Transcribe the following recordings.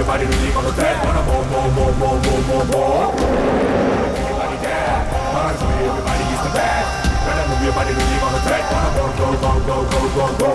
your body really gonna take. Wanna more. Everybody dance. Wanna show you everybody is the best. Wanna move your body really gonna take. Wanna more, go.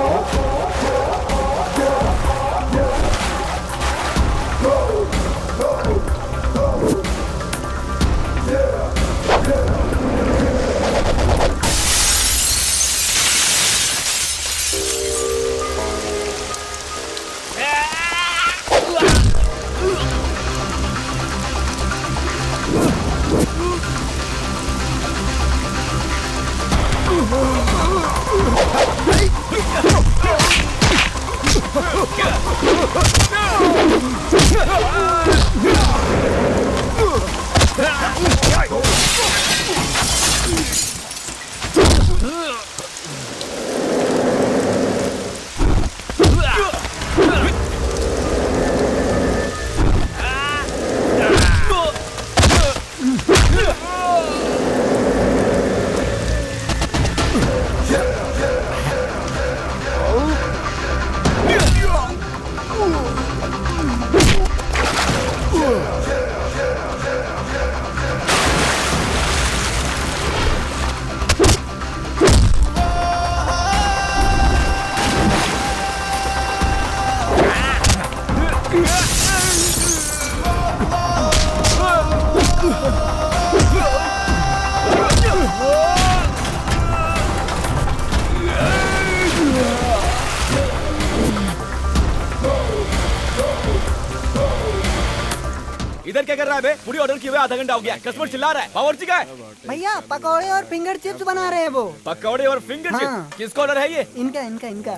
इधर क्या कर रहा है बे? पूरी order किए हुए आधा घंटा हो गया, कस्टमर चिल्ला रहा है। बावर्ची का है? भैया पकौड़े और फिंगर चिप्स बना रहे हैं वो। पकौड़े और फिंगर चिप्स? किसका ऑर्डर है ये? इनका।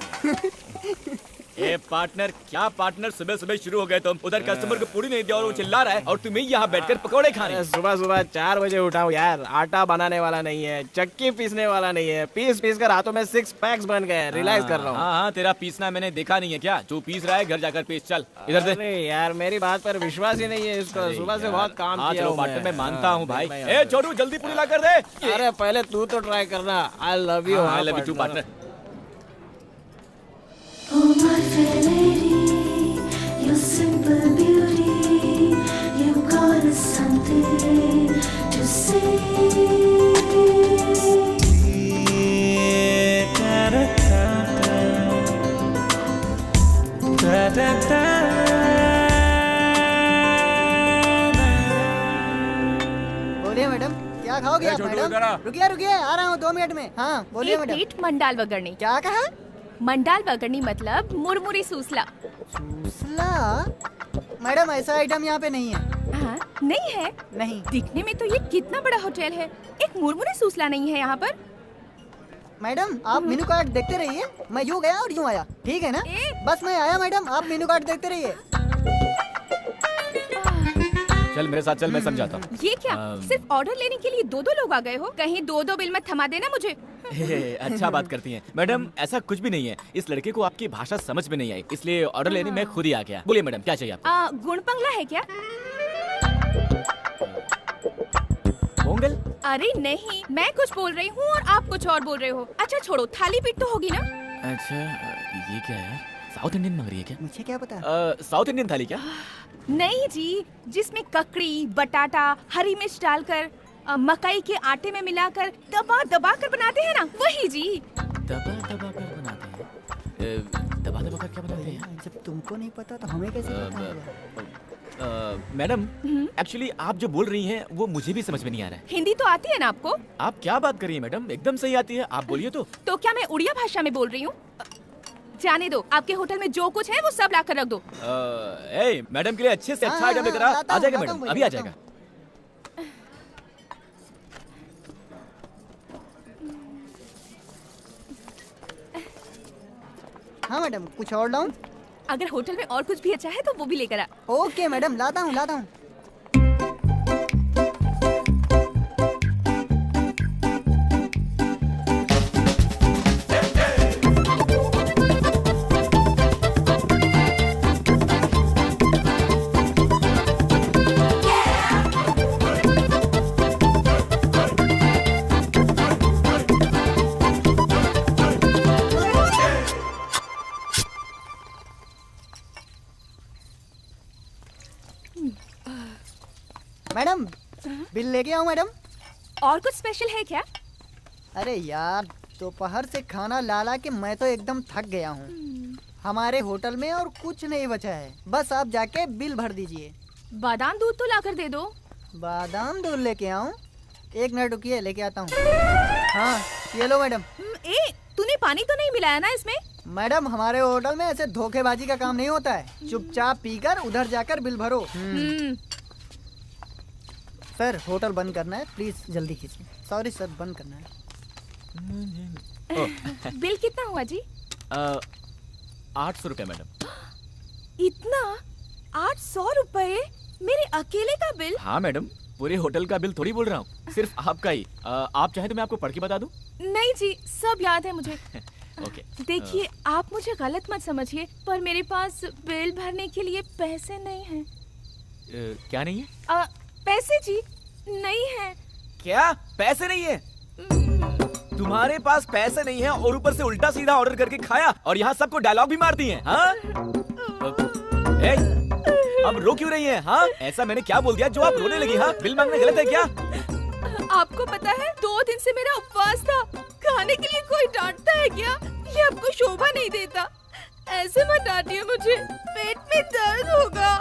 ए पार्टनर, क्या पार्टनर, सुबह सुबह शुरू हो गए तुम। उधर कस्टमर को पूरी नहीं दिया और वो चिल्ला रहा है और तुम्हें यहाँ बैठकर पकौड़े खाने। सुबह 4 बजे उठा हूँ यार। आटा बनाने वाला नहीं है, चक्की पीसने वाला नहीं है, पीस कर हाथों में 6 पैक्स बन गए। रियलाइज कर रहा हूँ। हाँ, तेरा पीसना मैंने देखा नहीं है क्या? तू पीस रहा है, घर जाकर पीस। चल इधर से। अरे यार मेरी बात पर विश्वास ही नहीं है इसको। सुबह से बहुत काम किया हूँ। पार्टनर मैं मानता हूँ भाई। ए छोटू जल्दी पूरी ला कर दे। अरे पहले तू तो ट्राई करना। I love you too partner. Oh my fair lady, your simple beauty, you got us something to say. बोलिए मैडम, क्या खाओगे आप मैडम? रुकिए आ रहा हूँ 2 मिनट में। हाँ बोलिए मैडम। एक प्लेट मंडाल वगरनी। क्या कहा? मंडाल वगरनी मतलब मुरमुरी सूसला। सूसला? मैडम ऐसा आइटम यहाँ पे नहीं है। हाँ, नहीं है? नहीं। दिखने में तो ये कितना बड़ा होटल है, एक मुरमुरी सूसला नहीं है यहाँ पर। मैडम आप मेनू कार्ड देखते रहिए, मैं यूँ गया और यूँ आया, ठीक है ना? बस मैं आया मैडम, आप मेनू कार्ड देखते रहिए। चल मेरे साथ चल, मैं समझाता हूँ। ये क्या? सिर्फ ऑर्डर लेने के लिए 2 लोग आ गए हो? कहीं 2 बिल मत थमा देना मुझे। अच्छा बात करती हैं मैडम, ऐसा कुछ भी नहीं है। इस लड़के को आपकी भाषा समझ में नहीं आई, इसलिए ऑर्डर लेने मैं खुद ही आ गया। बोलिए मैडम क्या चाहिए आपको? गुणपंगला है क्या? पोंगल? अरे नहीं, मैं कुछ बोल रही हूँ और आप कुछ और बोल रहे हो। अच्छा छोड़ो, थाली पीठ तो होगी ना? अच्छा ये क्या है? साउथ इंडियन मांग रही है क्या? मुझे क्या पता। साउथ इंडियन थाली क्या? नहीं जी, जिसमें ककड़ी, बटाटा, हरी मिर्च डालकर मकई के आटे में मिलाकर दबा कर बनाते हैं ना, वही जी। दबा कर बनाते हैं? दबा कर क्या बनाते हैं? जब तुमको नहीं पता तो हमें कैसे पता? मैडम एक्चुअली आप जो बोल रही हैं वो मुझे भी समझ में नहीं आ रहा है। हिंदी तो आती है ना आपको? आप क्या बात कर रही हैं मैडम? एकदम सही आती है, आप बोलिए तो। तो क्या मैं उड़िया भाषा में बोल रही हूँ? जाने दो, आपके होटल में जो कुछ है वो सब ला कर रख दो। मैडम के लिए अच्छे से अच्छा आइटम लेकर आ जाएगा मैडम, अभी आ जाएगा। हाँ मैडम, कुछ और लाऊं? अगर होटल में और कुछ भी अच्छा है तो वो भी लेकर आ। ओके मैडम, लाता हूँ। बिल लेके आऊं मैडम? और कुछ स्पेशल है क्या? अरे यार, दोपहर से खाना ला ला के मैं तो एकदम थक गया हूँ। हमारे होटल में और कुछ नहीं बचा है, बस आप जाके बिल भर दीजिए। बादाम दूध तो लाकर दे दो। बादाम दूध लेके आऊं? एक मिनट रुकिए, लेके आता हूँ। हाँ, ये लो मैडम। तूने पानी तो नहीं मिलाया ना इसमें? मैडम, हमारे होटल में ऐसे धोखेबाजी का काम नहीं होता है। चुपचाप पीकर उधर जाकर बिल भरो। सर, होटल बंद करना है, प्लीज जल्दी कीजिए। सॉरी सर, बंद करना है। बिल कितना हुआ जी? 800 रुपए मैडम। इतना? 800 रुपए? मेरे अकेले का बिल? हाँ मैडम, पूरे होटल का बिल थोड़ी बोल रहा हूँ, सिर्फ आपका ही। आप चाहे तो मैं आपको पढ़ के बता दूं? नहीं जी, सब याद है मुझे। ओके। देखिए, आप मुझे गलत मत समझिए, पर मेरे पास बिल भरने के लिए पैसे नहीं हैं। क्या नहीं है? पैसे जी नहीं है। क्या पैसे नहीं है? तुम्हारे पास पैसे नहीं है और ऊपर से उल्टा सीधा ऑर्डर करके खाया और यहाँ सबको डायलॉग भी मार दिए, हाँ? अब रो क्यों रही है? हाँ, ऐसा मैंने क्या बोल दिया जो आप रोने लगी? हाँ, बिल मांगना गलत है क्या? आपको पता है, 2 दिन से मेरा उपवास था। खाने के लिए कोई डांटता है क्या? ये आपको शोभा नहीं देता। ऐसे मत डांटिए मुझे, पेट में दर्द होगा।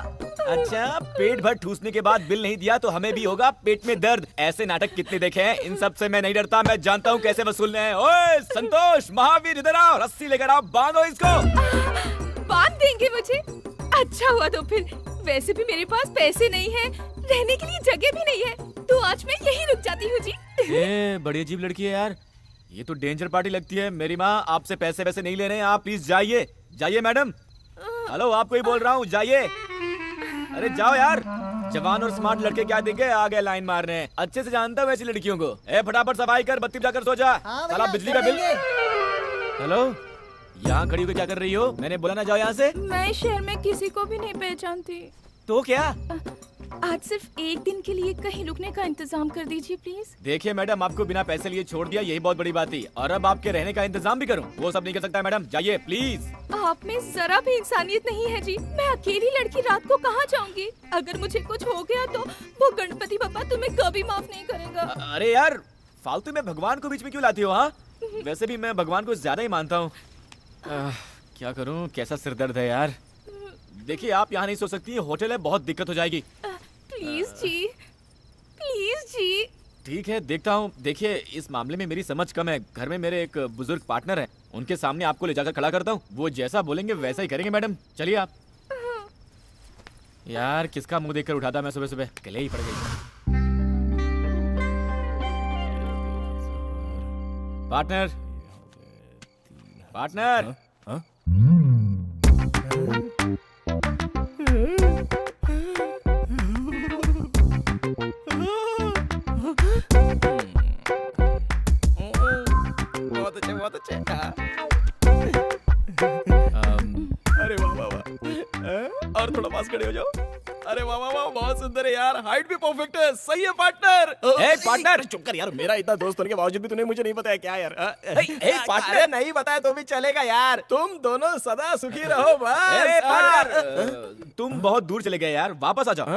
अच्छा, पेट भर ठूसने के बाद बिल नहीं दिया तो हमें भी होगा पेट में दर्द। ऐसे नाटक कितने देखे हैं, इन सब से मैं नहीं डरता। मैं जानता हूँ कैसे वसूलने हैं। ओए संतोष, महावीर, इधर आओ, रस्सी लेकर आओ, बांधो इसको। बांध देंगे मुझे? अच्छा हुआ तो फिर। वैसे भी मेरे पास पैसे नहीं है, रहने के लिए जगह भी नहीं है, तो आज मैं यहीं रुक जाती हूँ जी। बड़ी अजीब लड़की है यार, ये तो डेंजर पार्टी लगती है। मेरी माँ आपसे पैसे वैसे नहीं ले रहे हैं, आप प्लीज जाइए। जाइए मैडम। हेलो, आपको ही बोल रहा हूँ, जाइए। अरे जाओ यार, जवान और स्मार्ट लड़के क्या देखे आ गए लाइन मार रहे हैं। अच्छे से जानता हूँ ऐसी लड़कियों को। फटाफट सफाई कर, बत्ती जाकर सो जा। साला बिजली का बिल। हेलो, यहाँ खड़ी होकर क्या कर रही हो? मैंने बोला ना जाओ यहाँ से। मैं शहर में किसी को भी नहीं पहचानती। तो क्या? आज सिर्फ एक दिन के लिए कहीं रुकने का इंतजाम कर दीजिए प्लीज। देखिए मैडम, आपको बिना पैसे लिए छोड़ दिया, यही बहुत बड़ी बात थी। और अब आपके रहने का इंतजाम भी करूं, वो सब नहीं कर सकता मैडम। जाइए प्लीज। आप में जरा भी इंसानियत नहीं है जी। मैं अकेली लड़की रात को कहाँ जाऊंगी? अगर मुझे कुछ हो गया तो वो गणपति बाबा तुम्हें कभी माफ नहीं करेगा। अरे यार, फालतू में भगवान को बीच में क्यों लाती हो? हाँ, वैसे भी मैं भगवान को ज्यादा ही मानता हूँ। क्या करूँ, कैसा सिरदर्द है यार। देखिए, आप यहाँ नहीं सो सकती, होटल है, बहुत दिक्कत हो जाएगी। प्लीज जी, प्लीज जी। ठीक है, देखता हूँ। देखिए, इस मामले में मेरी समझ कम है। घर में मेरे एक बुजुर्ग पार्टनर है, उनके सामने आपको ले जाकर खड़ा करता हूँ। वो जैसा बोलेंगे वैसा ही करेंगे मैडम। चलिए आप। यार, किसका मुंह देखकर उठाता मैं सुबह सुबह, गले ही पड़ गई। Partner, partner. बहुत अच्छे। अरे वाह वाह वाह, और थोड़ा पास खड़े हो जाओ। अरे वाह वाह वाह, बहुत सुंदर है यार, हाइट भी परफेक्ट है। सही है पार्टनर। पार्टनर चुप कर यार, मेरा इतना दोस्त होने के बावजूद भी तूने मुझे नहीं बताया क्या यार? पार्टनर, नहीं बताया तो भी चलेगा यार। तुम दोनों सदा सुखी रहो बस। पार्टनर, तुम बहुत दूर चले गए यार, वापस आ जाओ।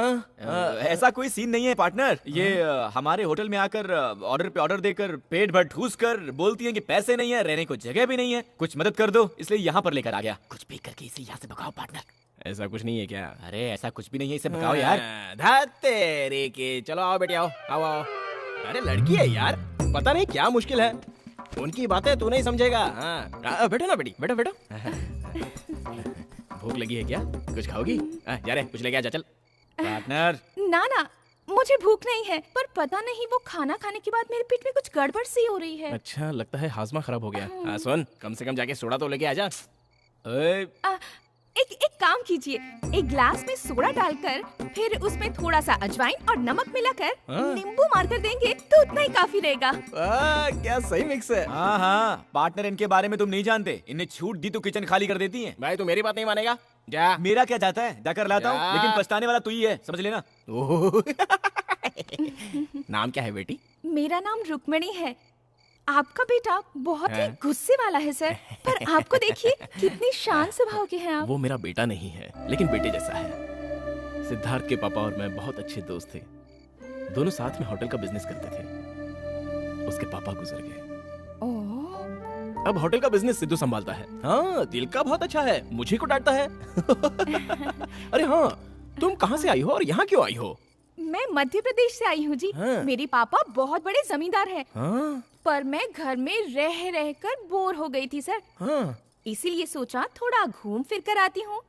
ऐसा कोई सीन नहीं है पार्टनर। ये हमारे होटल में आकर ऑर्डर पे ऑर्डर देकर पेट भर ठूस कर बोलती है कि पैसे नहीं है, रहने को जगह भी नहीं है, कुछ मदद कर दो, इसलिए यहाँ पर लेकर आ गया। कुछ भी करके इसे यहाँ से भगाओ पार्टनर। ऐसा कुछ नहीं है क्या? अरे ऐसा कुछ भी नहीं है, इसे भगाओ यार। तेरे के, चलो आओ बेटी, आओ आओ आओ। अरे लड़की है यार, पता नहीं क्या मुश्किल है, उनकी बातें तू नहीं समझेगा। हाँ, बैठो ना बेटी, बैठो बैठो। भूख लगी है क्या? कुछ खाओगी? जा रहे, कुछ लेके आ जा, चल। पार्टनर, ना ना, मुझे भूख नहीं है, पर पता नहीं वो खाना खाने के बाद मेरे पेट में कुछ गड़बड़ सी हो रही है। अच्छा, लगता है हाजमा खराब हो गया। सुन, कम से कम जाके सोडा तो लेके आ जा। एक काम कीजिए, एक ग्लास में सोडा डालकर फिर उसमें थोड़ा सा अजवाइन और नमक मिलाकर नींबू मारकर देंगे तो उतना ही काफी रहेगा। क्या सही मिक्स है। हाँ हाँ, पार्टनर, इनके बारे में तुम नहीं जानते। इन्हें छूट दी तो किचन खाली कर देती हैं। भाई तू मेरी बात नहीं मानेगा, जा। मेरा क्या जाता है, जाकर लाता हूँ, लेकिन पछताने वाला तू ही है, समझ लेना। नाम क्या है बेटी? मेरा नाम रुक्मिणी है। आपका बेटा बहुत ही गुस्से वाला है सर, पर आपको देखिए कितनी शांत स्वभाव के हैं आप। वो मेरा बेटा नहीं है, लेकिन बेटे जैसा है। सिद्धार्थ के पापा और मैं बहुत अच्छे दोस्त थे। दोनों साथ में होटल का बिजनेस करते थे। उसके पापा गुजर गए। ओह, अब होटल का बिजनेस सिद्धू संभालता है। हाँ, दिल का बहुत अच्छा है, मुझे को डांटता है। अरे हाँ, तुम कहाँ से आई हो और यहाँ क्यों आई हो? मैं मध्य प्रदेश से आई हूँ जी। हाँ। मेरे पापा बहुत बड़े जमींदार हैं। हाँ, पर मैं घर में रह रह कर बोर हो गई थी सर। हाँ। इसीलिए सोचा थोड़ा घूम फिर कर आती हूँ,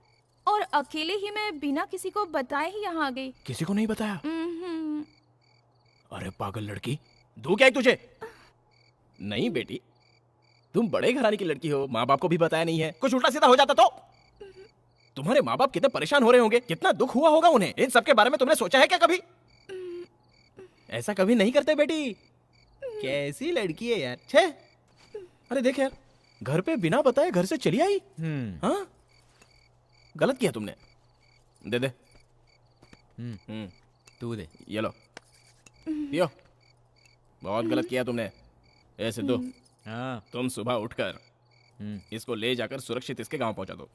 और अकेले ही मैं बिना किसी को बताए ही यहाँ आ गई। किसी को नहीं बताया? हम्म। अरे पागल लड़की, दू क्या है तुझे? नहीं बेटी, तुम बड़े घराने की लड़की हो, माँ बाप को भी बताया नहीं है। कुछ उल्टा सीधा हो जाता तो? तुम्हारे माँ बाप कितने परेशान हो रहे होंगे, कितना दुख हुआ होगा उन्हें। इन सब के बारे में तुमने सोचा है क्या कभी? ऐसा कभी नहीं करते बेटी। कैसी लड़की है यार, छे। अरे देख यार, घर पे बिना बताए घर से चली आई। हाँ, गलत किया तुमने। दे दे। तू दे। ये लो, पियो। बहुत गलत किया तुमने। ए सिद्धू, हाँ। तुम सुबह उठकर इसको ले जाकर सुरक्षित इसके गांव पहुंचा दो।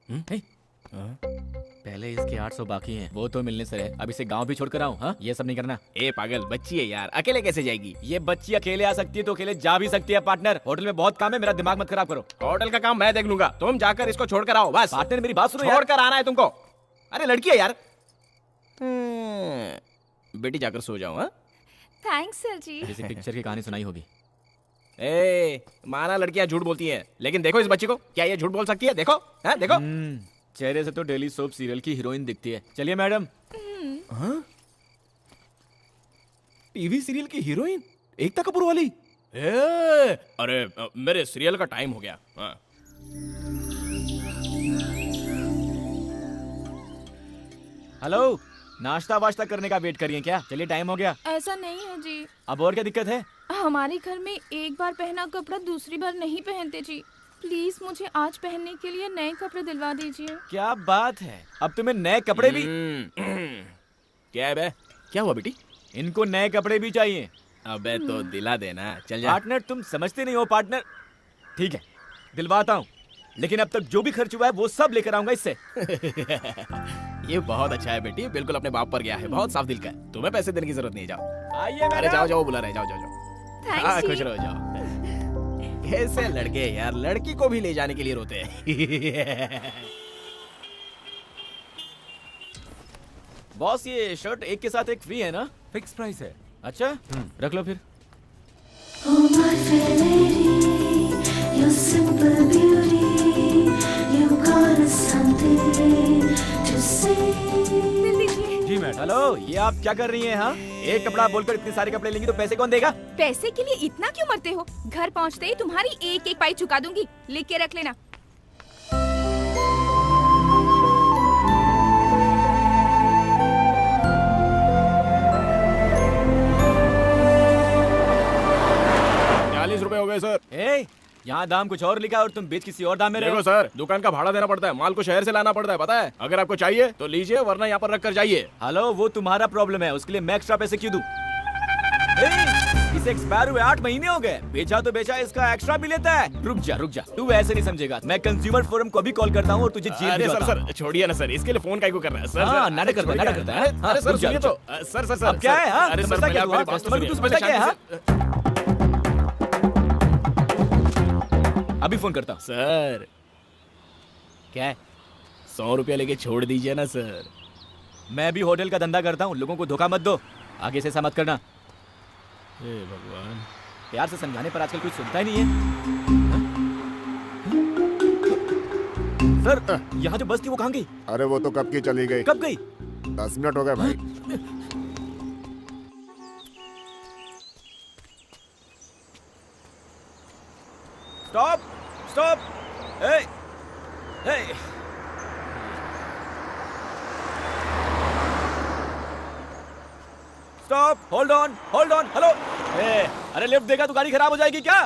हे, पहले इसके 800 बाकी हैं, वो तो मिलने से है। अब इसे गांव भी छोड़कर आऊं? हाँ, ये सब नहीं करना। ए पागल, बच्ची है यार, अकेले कैसे जाएगी? ये बच्ची अकेले आ सकती है तो अकेले जा भी सकती है। पार्टनर, होटल में बहुत काम है, मेरा दिमाग मत खराब करो। होटल का काम मैं देख लूंगा, तुम जाकर इसको छोड़कर आओ बस। पार्टनर मेरी बात सुनो यार। छोड़कर आना है तुमको। अरे लड़की है यार। बेटी जाकर सो जाओ। हाँ, थैंक्स सर जी। किसी पिक्चर की कहानी सुनाई होगी। ए, माना लड़कियां झूठ बोलती हैं, लेकिन देखो इस बच्ची को, क्या ये झूठ बोल सकती है? देखो, हाँ देखो। चेहरे से तो डेली सोप सीरियल की हीरोइन दिखती है। चलिए मैडम। हाँ? टीवी सीरियल की हीरोइन एकता कपूर वाली? अरे मेरे सीरियल का टाइम हो गया। हाँ। हेलो, नाश्ता वाश्ता करने का वेट करिए क्या? चलिए टाइम हो गया। ऐसा नहीं है जी, अब और क्या दिक्कत है? हमारे घर में एक बार पहना कपड़ा दूसरी बार नहीं पहनते जी। प्लीज मुझे आज पहनने के लिए नए कपड़े दिलवा दीजिए। क्या बात है, अब तुम्हें नए कपड़े भी? क्या है बे? क्या हुआ बेटी? इनको नए कपड़े भी चाहिए। अबे तो दिला देना, चल जा। पार्टनर, तुम समझते नहीं हो पार्टनर। ठीक है, दिलवाता हूँ, लेकिन अब तक जो भी खर्च हुआ है वो सब लेकर आऊंगा इससे। ये बहुत अच्छा है बेटी, बिल्कुल अपने बाप पर गया है, बहुत साफ दिल का है। तुम्हें पैसे देने की जरूरत नहीं, जाओ। आइए अरे मैडम। जाओ जाओ, बुला रहे, जाओ जाओ जाओ। थैंक्स हाँ, जी। खुश रहो, जाओ। कैसे लड़के यार, लड़की को भी ले जाने के लिए रोते हैं। बॉस, ये शर्ट एक के साथ एक फ्री है ना? फिक्स प्राइस है। अच्छा, रख लो फिर। Oh my fair lady, your simple beauty, you got us something to say. दिल दीजिए। जी मैडम। हेलो, ये आप क्या कर रही हैं? हाँ, एक कपड़ा बोलकर इतने सारे कपड़े लेंगी तो पैसे कौन देगा? पैसे के लिए इतना क्यों मरते हो? घर पहुंचते ही तुम्हारी एक एक पाई चुका दूंगी, लिख के रख लेना। ₹40 हो गए सर। ए, यहाँ दाम कुछ और लिखा है और तुम बेच किसी और दाम में रहे देखो हो। सर, दुकान का भाड़ा देना पड़ता है, माल को शहर से लाना पड़ता है, पता है? अगर आपको चाहिए तो लीजिए, वरना यहाँ पर रख कर जाइए। हेलो, वो तुम्हारा प्रॉब्लम है, उसके लिए मैं एक्स्ट्रा पैसे क्यों दूं? इसे एक्सपायर हुए 8 महीने हो गए, बेचा तो बेचा, इसका एक्स्ट्रा भी लेता है। रुक जा, तू ऐसे नहीं समझेगा। मैं कंज्यूमर फोरम को भी कॉल करता हूँ और तुझे जेल अरे भिजवाता हूँ। सर छोड़िए ना सर, इसके लिए फोन काहे को कर रहा है सर? हाँ, सर, नाटक करता है। अरे हाँ, सर रुक जा, सुनिए तो, सर अब क्या है? हाँ, अरे सर, समझता क्या मेरी तू? बात कस्टमर को सुनिए, तू समझता क्या है? हाँ? शांति अभी फोन करता हूँ। सर क्या है? ₹100 लेके छोड़ दीजिए ना सर। मैं भी होटल का धंधा करता हूँ, लोगों को धोखा मत दो। आगे से ऐसा मत करना। हे भगवान। प्यार से समझाने पर आजकल कोई सुनता ही नहीं है। सर, यहाँ जो बस थी वो कहाँ गई? अरे वो तो कब की चली गई। कब गई? 10 मिनट हो गए भाई। Stop, stop. ए, ए। Stop, hold on, hello. ए, अरे लिफ्ट देगा तो गाड़ी खराब हो जाएगी क्या?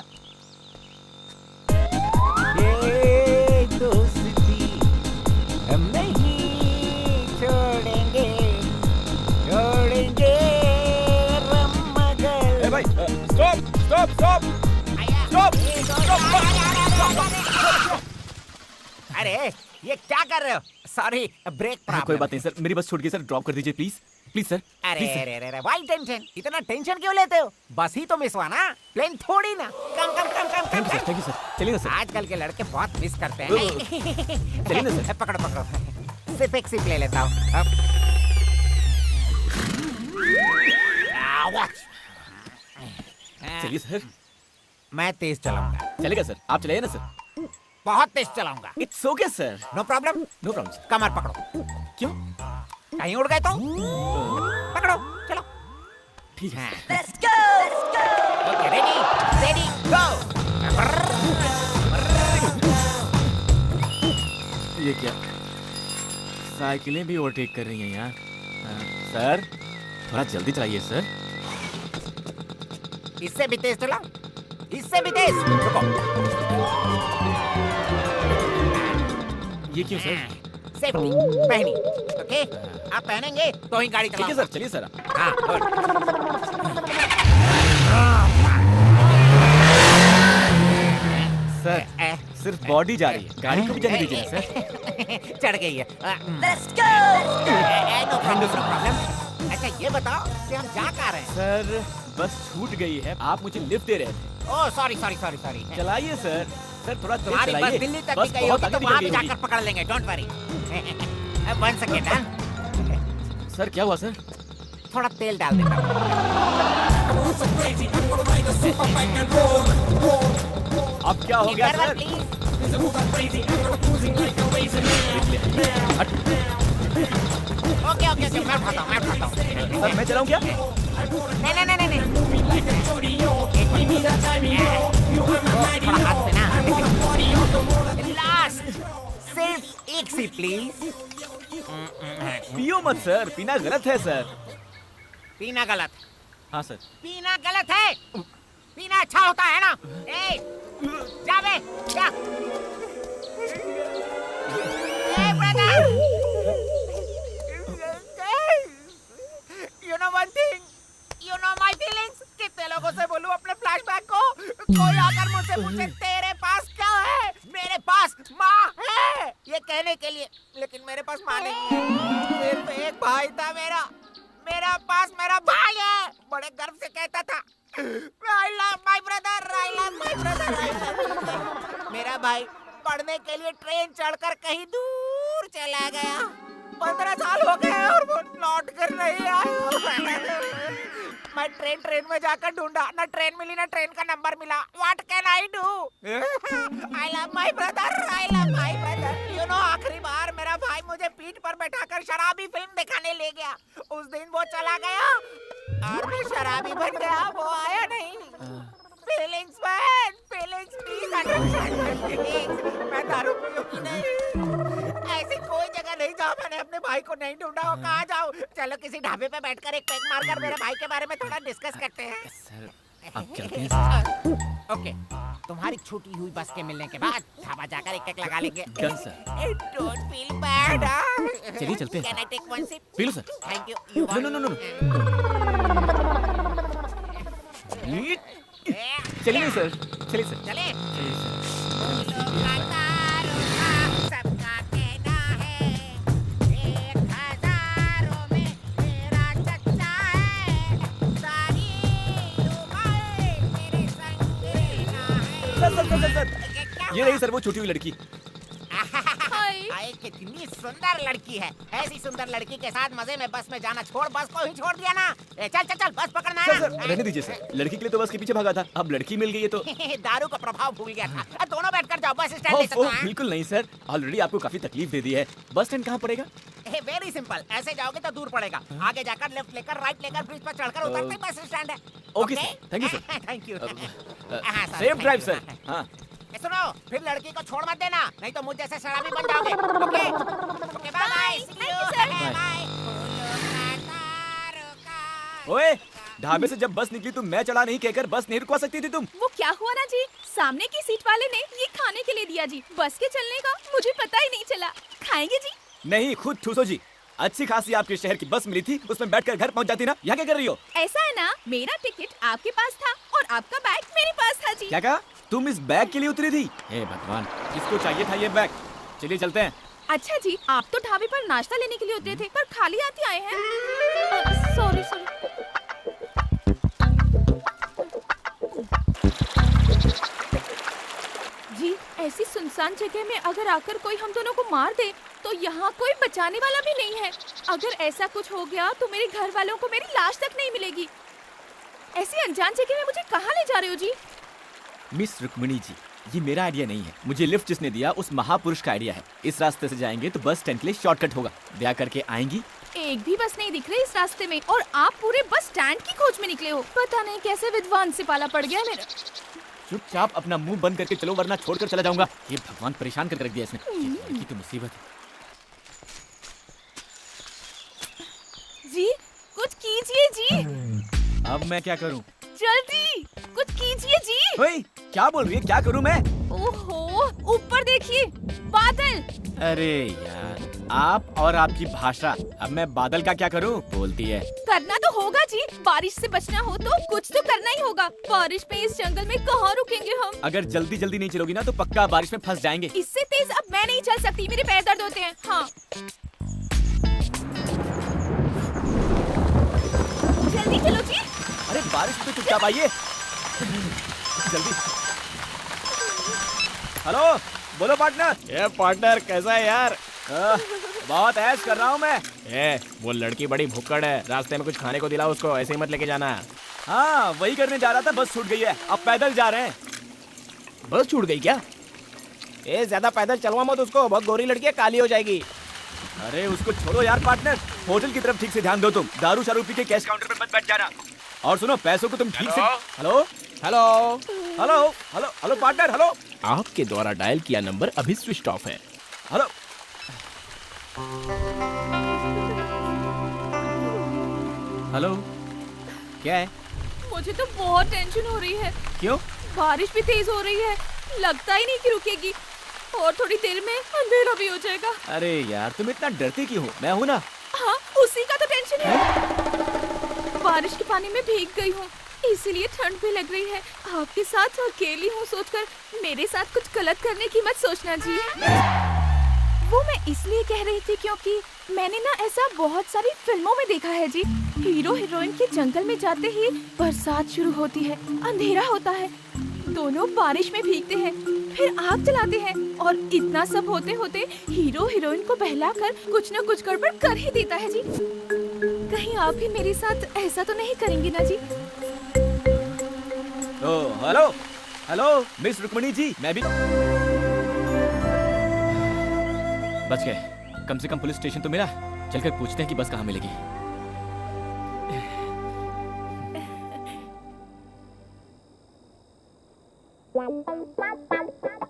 ए भाई, स्टॉप। अरे ये क्या कर रहे हो? सॉरी, ब्रेक कोई बात नहीं सर, मेरी बस छूट गई सर, ड्रॉप कर दीजिए प्लीज। Please sir. अरे अरे अरे व्हाई टेंशन, इतना टेंशन क्यों लेते हो? बस ही तो मिस हुआ ना, प्लेन थोड़ी ना। कम कम कम कम कम थैंक यू सर। चलिए ना सर। आजकल के लड़के बहुत मिस करते हैं। चलिए ना सर। पकड़ो पकड़ो, सिर्फ एक सिप ले लेता हूँ। चलिए सर। मैं तेज चलाऊंगा। चलेगा सर, आप चलाइए ना सर। बहुत तेज चलाऊंगा। It's okay sir. No problem. No problem sir. कमर पकड़ो। क्यों? कहीं उड़ गए तो पकड़ो, चलो। ठीक है। ओके, रेडी रेडी गो। ये क्या, साइकिलें भी ओवरटेक कर रही हैं यहाँ। सर थोड़ा जल्दी चलाइए सर। इससे भी तेज चलाओ, इससे भी तेज। रुको। ये क्यों सर? सेफ्टी पहनी। ओके, आप पहनेंगे तो ही गाड़ी ठीक है चलाओ। सर, चलिए सर। हाँ, गुड। सर सिर्फ बॉडी जा रही है, गाड़ी को भी जाने दीजिए ना सर। चढ़ गई है। No problem. अच्छा ये बताओ कि हम जा कहाँ रहे हैं? सर बस छूट गई है, आप मुझे लिफ्ट दे रहे थे। Oh sorry sorry sorry sorry. चलाइए सर। सर थोड़ा तेज तुम्हारी बस चलाइए। दिल्ली तक बस की गई बहुत होगी तो आगे वहाँ निकल भी गई जाकर पकड़ लेंगे। Don't worry. 1 सेकेंड। होगी। सर क्या हुआ सर? थोड़ा तेल डाल देता हूँ। अब क्या हो गया ड्राइवर, सर? प्लीज। हट। ओके ओके ओके, मैं उठाता हूँ, मैं उठाता हूँ। सर मैं चलाऊं क्या? नहीं नहीं नहीं नहीं। थोड़ा हाथ से ना। लास्ट, सिर्फ एक सी प्लीज। पियो मत सर, पीना गलत है सर। पीना गलत। हाँ सर। पीना गलत है। पीना अच्छा होता है ना। ए, जा बे, जा। ए brother, you know one thing, you know my feelings। कितने लोगों से बोलूं अपने फ्लैशबैक को, कोई आकर मुझसे पूछे तेरे पास क्या है? मेरे पास माँ है ये कहने के लिए, लेकिन मेरे पास माँ नहीं है। सिर्फ एक भाई था मेरा, मेरा पास मेरा भाई है। बड़े गर्व से कहता था, I love my brother, I love my brother, I love my brother। मेरा भाई पढ़ने के लिए ट्रेन चढ़कर कहीं दूर चला गया। 15 साल हो गए और वो लौट कर नहीं आया। मैं ट्रेन में जाकर ढूंढा, ना ट्रेन मिली ना ट्रेन का नंबर मिला। What can I do? I love my brother, I love my brother। You know आखिरी बार मेरा भाई मुझे पीठ पर बैठाकर शराबी फिल्म दिखाने ले गया। उस दिन वो चला गया और मैं शराबी बन गया, वो आया नहीं। Feelings man, feelings please understand my feelings। मैं दारू पीऊंगी नहीं। ऐसी कोई जगह नहीं जहाँ मैंने अपने भाई को नहीं ढूंढा हो। कहाँ जाऊँ? चलो किसी ढाबे पे बैठकर एक पैक मारकर मेरे भाई के बारे में थोड़ा डिस्कस करते हैं। सर आप चलते हैं सर। ओके, तुम्हारी छूटी हुई बस के मिलने के बाद ढाबा जाकर एक एक लगा लेंगे। Done sir. Don't feel bad। चलिए चलते हैं। Can I take one sip? पी लो sir. Thank you। No no no no. चलिए सर, चलिए सर। चले। चलिए सर। सबका कहना है 1000 में मेरा चच्चा है। सारी उम्र मेरे संग रहना है। सर ये रही सर वो छूटी हुई लड़की। हाय। कितनी सुंदर लड़की है। ऐसी सुंदर लड़की के साथ मजे में बस में जाना छोड़, बस को ही छोड़ दिया ना। चल चल चल, बस पकड़ना है सर ना। रहने दीजिए सर, लड़की के लिए तो बस के पीछे भागा था, अब लड़की मिल गई है तो। दारू का प्रभाव भूल गया था। दोनों बैठकर जाओ, बस स्टैंड ले सकते हो। बिल्कुल नहीं सर, ऑलरेडी आपको काफी तकलीफ दे दी है। बस स्टैंड कहाँ पड़ेगा? वेरी सिंपल, ऐसे जाओगे तो दूर पड़ेगा। आगे जाकर लेफ्ट लेकर राइट लेकर ब्रिज पर चढ़कर उतरते ही बस स्टैंड है। Okay sir, thank you sir. Thank you. Safe drive sir. हाँ सुनो, फिर लड़की को छोड़ मत देना, नहीं तो मुझ जैसे शराबी बन जाओगे। Okay okay, bye bye. Bye. ओए, ढाबे से जब बस निकली तो मैं चढ़ा नहीं कहकर बस नहीं रुकवा सकती थी तुम? वो क्या हुआ ना जी, सामने की सीट वाले ने ये खाने के लिए दिया जी। बस के चलने का मुझे पता ही नहीं चला। खाएंगे जी? नहीं, खुद ठूसो जी। अच्छी खासी आपके शहर की बस मिली थी, उसमें बैठकर घर पहुंच जाती ना। यहाँ क्या कर रही हो? ऐसा है ना, मेरा टिकट आपके पास था और आपका बैग मेरे पास था जी। क्या कहा? तुम इस बैग के लिए उतरी थी? हे भगवान, किसको चाहिए था ये बैग? चलिए चलते हैं। अच्छा जी, आप तो ढाबे पर नाश्ता लेने के लिए उतरे थे, पर खाली हाथ ही आए हैं। Sorry sorry. जी ऐसी सुनसान जगह में अगर आकर कोई हम दोनों को मार दे तो यहाँ कोई बचाने वाला भी नहीं है। अगर ऐसा कुछ हो गया तो मेरे घर वालों को मेरी लाश तक नहीं मिलेगी। ऐसी अनजान जगह में मुझे कहाँ ले जा रहे हो जी? मिस रुक्मिणी जी, ये मेरा आइडिया नहीं है, मुझे लिफ्ट जिसने दिया उस महापुरुष का आइडिया है। इस रास्ते से जाएंगे तो बस स्टैंड के लिए शॉर्टकट होगा। ब्याह करके आएंगी। एक भी बस नहीं दिख रही इस रास्ते में और आप पूरे बस स्टैंड की खोज में निकले हो। पता नहीं कैसे विद्वान से पाला पड़ गया मेरा। चुपचाप अपना मुंह बंद करके चलो वरना छोड़कर चला जाऊंगा। ये भगवान परेशान करके रख दिया इसने। ये लड़की तो मुसीबत है। जी कुछ कीजिए जी। अब मैं क्या करूं? जल्दी कुछ कीजिए जी। ओए, क्या बोल रही है? क्या करूं मैं? ओहो ऊपर देखिए बादल। अरे यार, आप और आपकी भाषा। अब मैं बादल का क्या करूं? बोलती है। करना तो होगा जी, बारिश से बचना हो तो कुछ तो करना ही होगा। बारिश में इस जंगल में कहाँ रुकेंगे हम? अगर जल्दी जल्दी नहीं चलोगी ना तो पक्का बारिश में फंस जाएंगे। इससे तेज अब मैं नहीं चल सकती, मेरे पैर दर्द होते हैं। हाँ जल्दी चलो जी। अरे बारिश में चुपचाप आइए जल्दी। हेलो, बोलो पार्टनर। ये पार्टनर कैसा है यार? बहुत ऐश कर रहा हूँ मैं। वो लड़की बड़ी भुक्कड़ है, रास्ते में कुछ खाने को दिलाओ उसको, ऐसे ही मत लेके जाना। हाँ वही करने जा रहा था, बस छूट गई है। अब पैदल जा रहे हैं। बस छूट गई क्या? ज्यादा पैदल चलवा मत उसको, बहुत गोरी लड़की है, काली हो जाएगी। अरे उसको छोड़ो यार पार्टनर, होटल की तरफ ठीक से ध्यान दो तुम। दारू शारू पी के कैश काउंटर पे मत बैठ जाना। और सुनो, पैसों को तुम ठीक से। Hello hello hello hello hello partner, hello. आपके द्वारा डायल किया नंबर अभी स्विच ऑफ है। हेलो हेलो, क्या है? मुझे तो बहुत टेंशन हो रही है। क्यों? बारिश भी तेज हो रही है, लगता ही नहीं कि रुकेगी और थोड़ी देर में अंधेरा भी हो जाएगा। अरे यार तुम इतना डरती क्यों हो? मैं हूँ ना। हाँ उसी का तो टेंशन है। बारिश के पानी में भीग गई हूँ, इसीलिए ठंड भी लग रही है। आपके साथ अकेली हूँ सोचकर मेरे साथ कुछ गलत करने की मत सोचना जी। वो मैं इसलिए कह रही थी क्योंकि मैंने ना ऐसा बहुत सारी फिल्मों में देखा है जी। हीरो हीरोइन के जंगल में जाते ही बरसात शुरू होती है, अंधेरा होता है, दोनों बारिश में भीगते हैं, फिर आग जलाते हैं और इतना सब होते होते हीरो हीरोइन को बहलाकर कुछ न कुछ गड़बड़ कर ही देता है जी। कहीं आप भी मेरे साथ ऐसा तो नहीं करेंगी ना जी? Hello hello miss Rukmini ji, मैं भी बच गए। कम से कम पुलिस स्टेशन तो मिला। चलकर पूछते हैं कि बस कहाँ मिलेगी।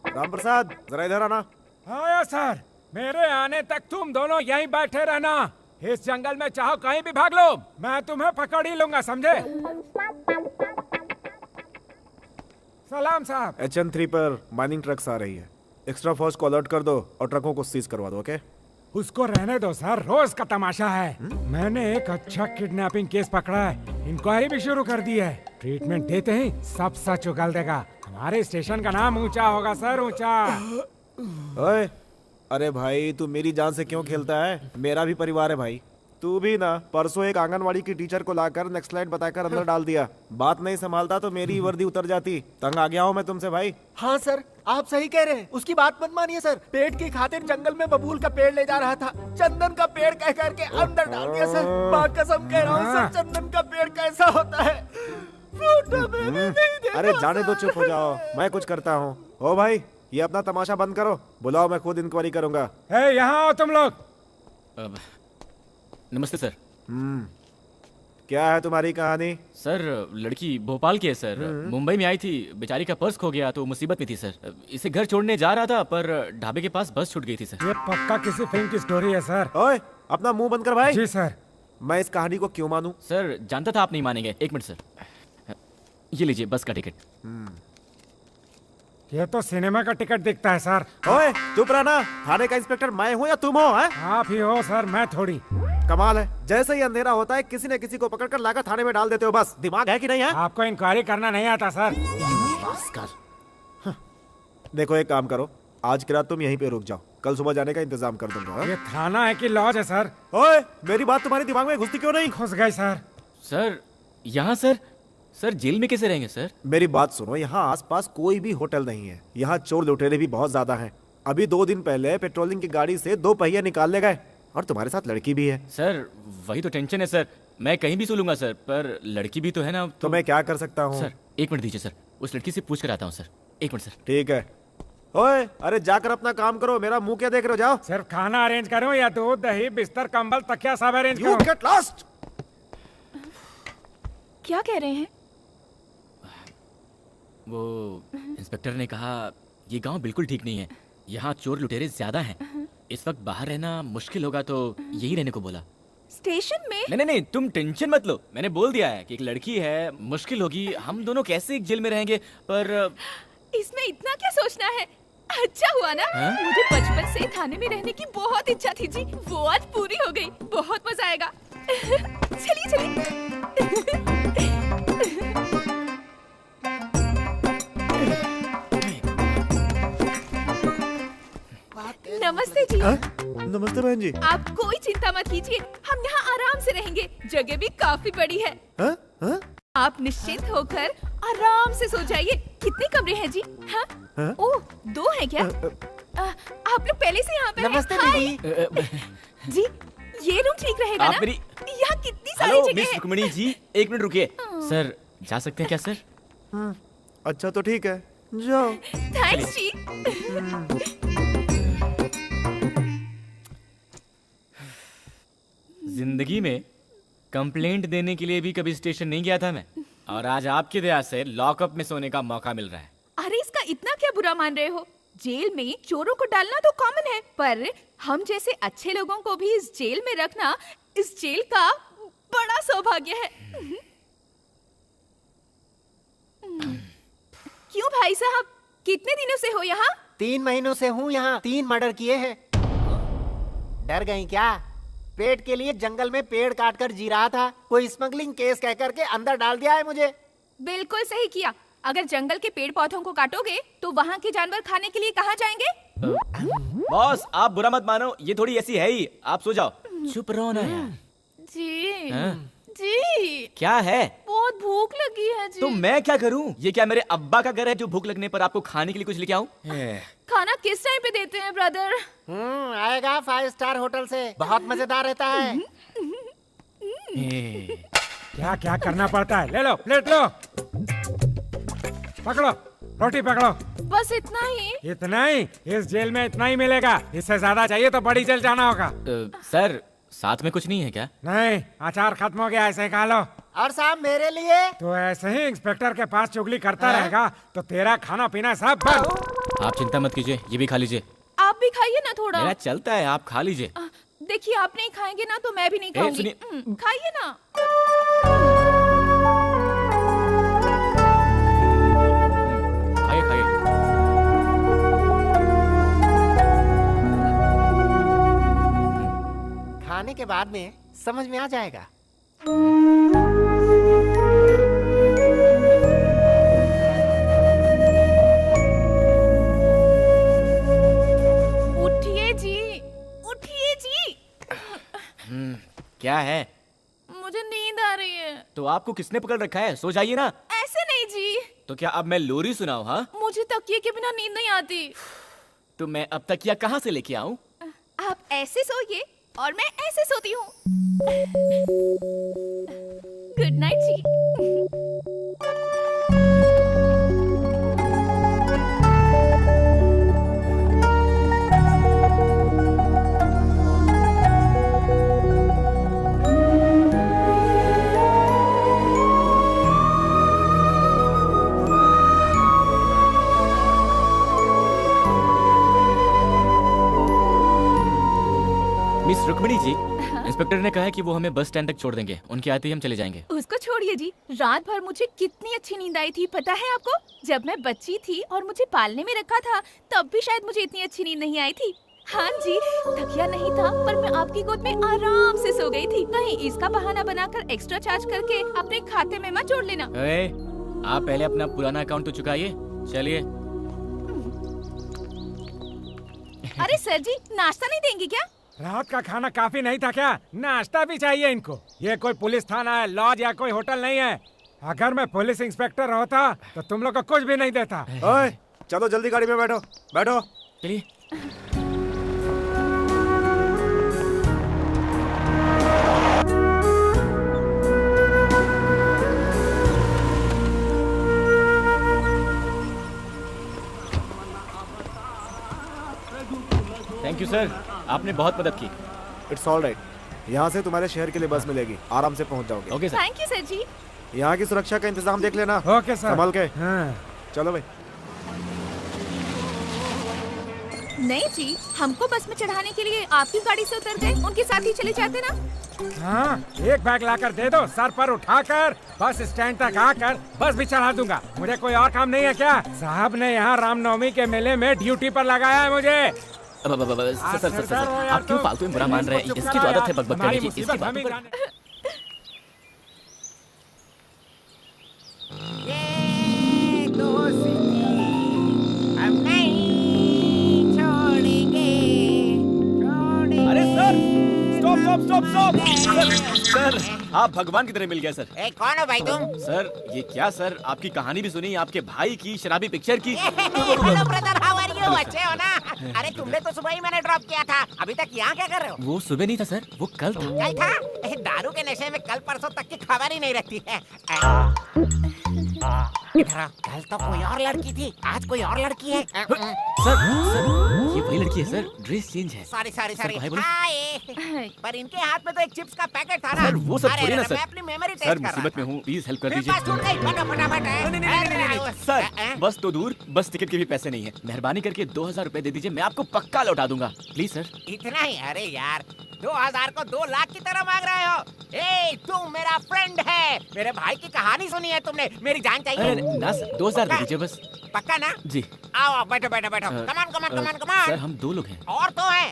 राम प्रसाद, जरा इधर आना। हाँ सर, मेरे आने तक तुम दोनों यहीं बैठे रहना। इस जंगल में चाहो कहीं भी भाग लो, मैं तुम्हें पकड़ ही लूंगा, समझे? सलाम साहब। HN3 पर माइनिंग ट्रक्स आ रही है। एक्स्ट्रा फोर्स को अलर्ट कर दो और ट्रकों को सीज करवा दो। ओके? उसको रहने दो सर, रोज का तमाशा है। मैंने एक अच्छा किडनैपिंग केस पकड़ा है, इंक्वायरी भी शुरू कर दी है। ट्रीटमेंट देते ही सब सच उगल देगा। हमारे स्टेशन का नाम ऊंचा होगा सर, ऊंचा। ओए, अरे भाई तू मेरी जान से क्यों खेलता है? मेरा भी परिवार है भाई। तू भी ना परसों एक आंगनवाड़ी की टीचर को लाकर नेक्स्ट स्लाइड बताकर अंदर डाल दिया। बात नहीं संभालता तो मेरी वर्दी उतर जाती। तंग आ गया हूँ मैं तुमसे भाई। हाँ सर, आप सही कह रहे हैं, उसकी बात मत मानिए सर। पेट की खातिर जंगल में बबूल का पेड़ ले जा रहा था, चंदन का पेड़ कह करके अंदर डाल दिया सर। माँ कसम कह रहा हूँ सर, चंदन का पेड़ कैसा होता है फोटो में नहीं देखा। अरे जाने दो, चुप हो जाओ, मैं कुछ करता हूँ। ओ भाई, ये अपना तमाशा बंद करो, बुलाओ, मैं खुद इंक्वायरी करूंगा। यहाँ आओ तुम लोग। नमस्ते सर। क्या है तुम्हारी कहानी? सर लड़की भोपाल की है सर, मुंबई में आई थी, बेचारी का पर्स खो गया तो मुसीबत में थी सर। इसे घर छोड़ने जा रहा था पर ढाबे के पास बस छूट गई थी सर। ये पक्का किसी फिल्म की स्टोरी है सर। ओए, अपना मुंह बंद कर भाई। जी सर। मैं इस कहानी को क्यों मानूं? सर जानता था आप नहीं मानेंगे। एक मिनट सर, ये लीजिए बस का टिकट। ये तो सिनेमा का टिकट दिखता है सर। ओए चुप रहना, थाने का इंस्पेक्टर मैं हूँ या तुम हो? हैं? आप ही हो सर, मैं थोड़ी। कमाल है, जैसे ही अंधेरा होता है किसी न किसी को पकड़कर लाकर थाने में डाल देते हो। बस दिमाग है कि नहीं है? आपको इंक्वायरी करना नहीं आता सर। देखो एक काम करो, आज की रात तुम यहीं पे रुक जाओ, कल सुबह जाने का इंतजाम कर दूंगा। हाँ? ये थाना है कि लॉज है सर? ओए, मेरी बात तुम्हारे दिमाग में घुसती क्यों नहीं? घुस गई सर। सर यहाँ सर जेल में कैसे रहेंगे सर? मेरी बात सुनो, यहाँ आसपास कोई भी होटल नहीं है। यहाँ चोर लुटेरे भी बहुत ज्यादा हैं। अभी 2 दिन पहले पेट्रोलिंग की गाड़ी से 2 पहिए निकालने गए, और तुम्हारे साथ लड़की भी है। सर वही तो टेंशन है सर, मैं कहीं भी सो लूंगा सर, पर लड़की भी तो है ना। तो मैं क्या कर सकता हूँ? सर 1 मिनट दीजिए सर, उस लड़की से पूछ कर आता हूँ सर। 1 minute sir. ठीक है। ओए, अरे जाकर अपना काम करो, मेरा मुंह क्या देख रहे हो? जाओ। सिर्फ खाना अरेंज करूं या दूध दही बिस्तर कंबल तकिया सब अरेंज You करूं? get lost! क्या कह रहे हैं? वो इंस्पेक्टर ने कहा ये गांव बिल्कुल ठीक नहीं है, यहाँ चोर लुटेरे ज्यादा हैं। इस वक्त बाहर रहना मुश्किल होगा, तो यही रहने को बोला। स्टेशन में? नहीं, तुम टेंशन मत लो, मैंने बोल दिया है कि एक लड़की है, मुश्किल होगी, हम दोनों कैसे एक जेल में रहेंगे। पर इसमें इतना क्या सोचना है? अच्छा हुआ ना, मुझे बचपन से थाने में रहने की बहुत इच्छा थी जी, वो आज पूरी हो गई। बहुत मजा आएगा। चलिए। नमस्ते जी। नमस्ते बहन जी। आप कोई चिंता मत कीजिए, हम यहाँ आराम से रहेंगे, जगह भी काफी बड़ी है। हाँ? आप निश्चिंत होकर आराम से सो जाइए। कितने कमरे हैं जी? हाँ? ओह, 2 हैं क्या? आप लोग पहले से यहाँ पे हैं? नमस्ते हाय। दीदी। जी, ये रूम ठीक रहेगा आप ना? मेरी- यहाँ कितनी सारी हेलो जगह मिस है। रुक्मिणी जी, 1 मिनट रुकिए। सर जा सकते हैं क्या सर? अच्छा तो ठीक है, जाओ। थैंक्स जी। जिंदगी में कंप्लेंट देने के लिए भी कभी स्टेशन नहीं गया था मैं, और आज आपकी दया से लॉकअप में सोने का मौका मिल रहा है। अरे इसका इतना क्या बुरा मान रहे हो? जेल में चोरों को डालना तो कॉमन है, पर हम जैसे अच्छे लोगों को भी इस जेल में रखना इस जेल का बड़ा सौभाग्य है। क्यों भाई साहब, कितने दिनों से हो यहाँ? 3 महीनों से हूँ यहाँ। 3 मर्डर किए हैं। डर गई क्या? पेट के लिए जंगल में पेड़ काट कर जी रहा था, कोई स्मगलिंग केस कह करके अंदर डाल दिया है मुझे। बिल्कुल सही किया। अगर जंगल के पेड़ पौधों को काटोगे तो वहाँ के जानवर खाने के लिए कहाँ जाएंगे? बॉस आप बुरा मत मानो, ये थोड़ी ऐसी है ही, आप सो जाओ। चुप रहो ना यार। जी हाँ? जी, क्या है? बहुत भूख लगी है जी। तो मैं क्या करूं? ये क्या मेरे अब्बा का घर है जो भूख लगने पर आपको खाने के लिए कुछ लेके आऊं? खाना किस टाइम पे देते हैं ब्रदर? आएगा 5 स्टार होटल से, बहुत मजेदार रहता है। क्या क्या करना पड़ता है? ले लो, प्लेट लो, पकड़ो, रोटी पकड़ो। बस इतना ही? इतना ही? इस जेल में इतना ही मिलेगा, इससे ज्यादा चाहिए तो बड़ी जेल जाना होगा। सर साथ में कुछ नहीं है क्या? नहीं, अचार खत्म हो गया, ऐसे ही खा लो। और साहब मेरे लिए? तो ऐसे ही इंस्पेक्टर के पास चुगली करता रहेगा तो तेरा खाना पीना सब बंद। आप चिंता मत कीजिए, ये भी खा लीजिए। आप भी खाइए ना थोड़ा। मेरा चलता है, आप खा लीजिए। देखिए आप नहीं खाएंगे ना तो मैं भी नहीं खाऊंगी। सुनिए। खाइए ना। खाइए खाइए। खाने के बाद में समझ में आ जाएगा। उठिए जी, उठिए जी। क्या है? मुझे नींद आ रही है। तो आपको किसने पकड़ रखा है? सो जाइए ना। ऐसे नहीं जी, तो क्या अब मैं लोरी सुनाऊं? हाँ, मुझे तकिए के बिना नींद नहीं आती। तो मैं अब तकिया कहाँ से लेके आऊं? आप ऐसे सोइए और मैं ऐसे सोती हूँ। गुड नाइट जी। मिस रुक्मिणी जी, इंस्पेक्टर ने कहा है कि वो हमें बस स्टैंड तक छोड़ देंगे, उनके आते ही हम चले जाएंगे। उसको छोड़िए जी, रात भर मुझे कितनी अच्छी नींद आई थी पता है आपको? जब मैं बच्ची थी और मुझे पालने में रखा था तब भी शायद मुझे इतनी अच्छी नींद नहीं आई थी। हाँ जी, तकिया नहीं था पर मैं आपकी गोद में आराम से सो गई थी। कहीं इसका बहाना बनाकर एक्स्ट्रा चार्ज करके अपने खाते में मत जोड़ लेना। आप पहले अपना पुराना अकाउंट तो चुकाइए। चलिए। अरे सर जी, नाश्ता नहीं देंगे क्या? रात का खाना काफी नहीं था क्या? नाश्ता भी चाहिए इनको। ये कोई पुलिस थाना है, लॉज या कोई होटल नहीं है। अगर मैं पुलिस इंस्पेक्टर होता तो तुम लोग को कुछ भी नहीं देता। ओए, चलो जल्दी गाड़ी में बैठो, बैठो। चलिए। थैंक यू सर, आपने बहुत मदद की। It's all right. यहाँ से तुम्हारे शहर के लिए बस मिलेगी, आराम से पहुँच जाओगे। Okay sir. Thank you sir ji. यहाँ की सुरक्षा का इंतजाम देख लेना। Okay sir. संभल के। हाँ। चलो भाई। नहीं जी, हमको बस में चढ़ाने के लिए आपकी गाड़ी से उतर गए, उनके साथ ही चले जाते ना। हाँ, एक बैग लाकर दे दो, सर पर उठाकर बस स्टैंड तक आकर बस भी चढ़ा दूंगा। मुझे कोई और काम नहीं है क्या? साहब ने यहाँ रामनवमी के मेले में ड्यूटी पर लगाया है मुझे। सर, आप क्यों फालतू में बुरा मान रहे हैं? इसकी तो आदत है बकबक करने की। इसकी बातों पर ये दोस्ती हम नहीं छोड़ेंगे, छोड़ेंगे। अरे सर, स्टॉप। सर, आप भगवान की तरह मिल गए सर। ए, कौन हो भाई तुम? सर, ये क्या सर, आपकी कहानी भी सुनी, आपके भाई की शराबी पिक्चर की। Hello brother, how are you? अच्छे हो ना? अरे तुमने तो सुबह ही मैंने ड्रॉप किया था, अभी तक यहाँ क्या कर रहे हो? वो सुबह नहीं था सर, वो कल था। कल था? दारू के नशे में कल परसों तक की खबर ही नहीं रहती है। इधर आओ, कल तो कोई और लड़की थी, आज कोई और लड़की है। सर, ये वही लड़की है सर, ड्रेस चेंज है। सॉरी भाई बोलो। हाय। पर इनके हाथ में तो एक चिप्स का पैकेट था ना। सर, वो सब अरे, छोड़िए ना अरे, सर। मैं अपनी मेमोरी टेस्ट सर, कर रहा मुसीबत था। में हूँ, प्लीज हेल्प कर मेरे दीजिए। पास छूट गई, फटाफट। नहीं, सर, बस तो दूर, बस टिकट के भी पैसे नहीं है। मेहरबानी करके 2000 रुपए दे दीजिए, मैं आपको पक्का लौटा दूंगा। Please sir. इतना ही? अरे यार, 2000 को 2 लाख की तरह मांग रहे हो? ए, तुम मेरा फ्रेंड है, मेरे भाई की कहानी सुनी है तुमने, मेरी जान चाहिए। अरे ना सर, 2000 दे दीजिए बस। पक्का ना? जी। आओ, बैठो। कमान। सर, हम 2 लोग हैं। और तो है।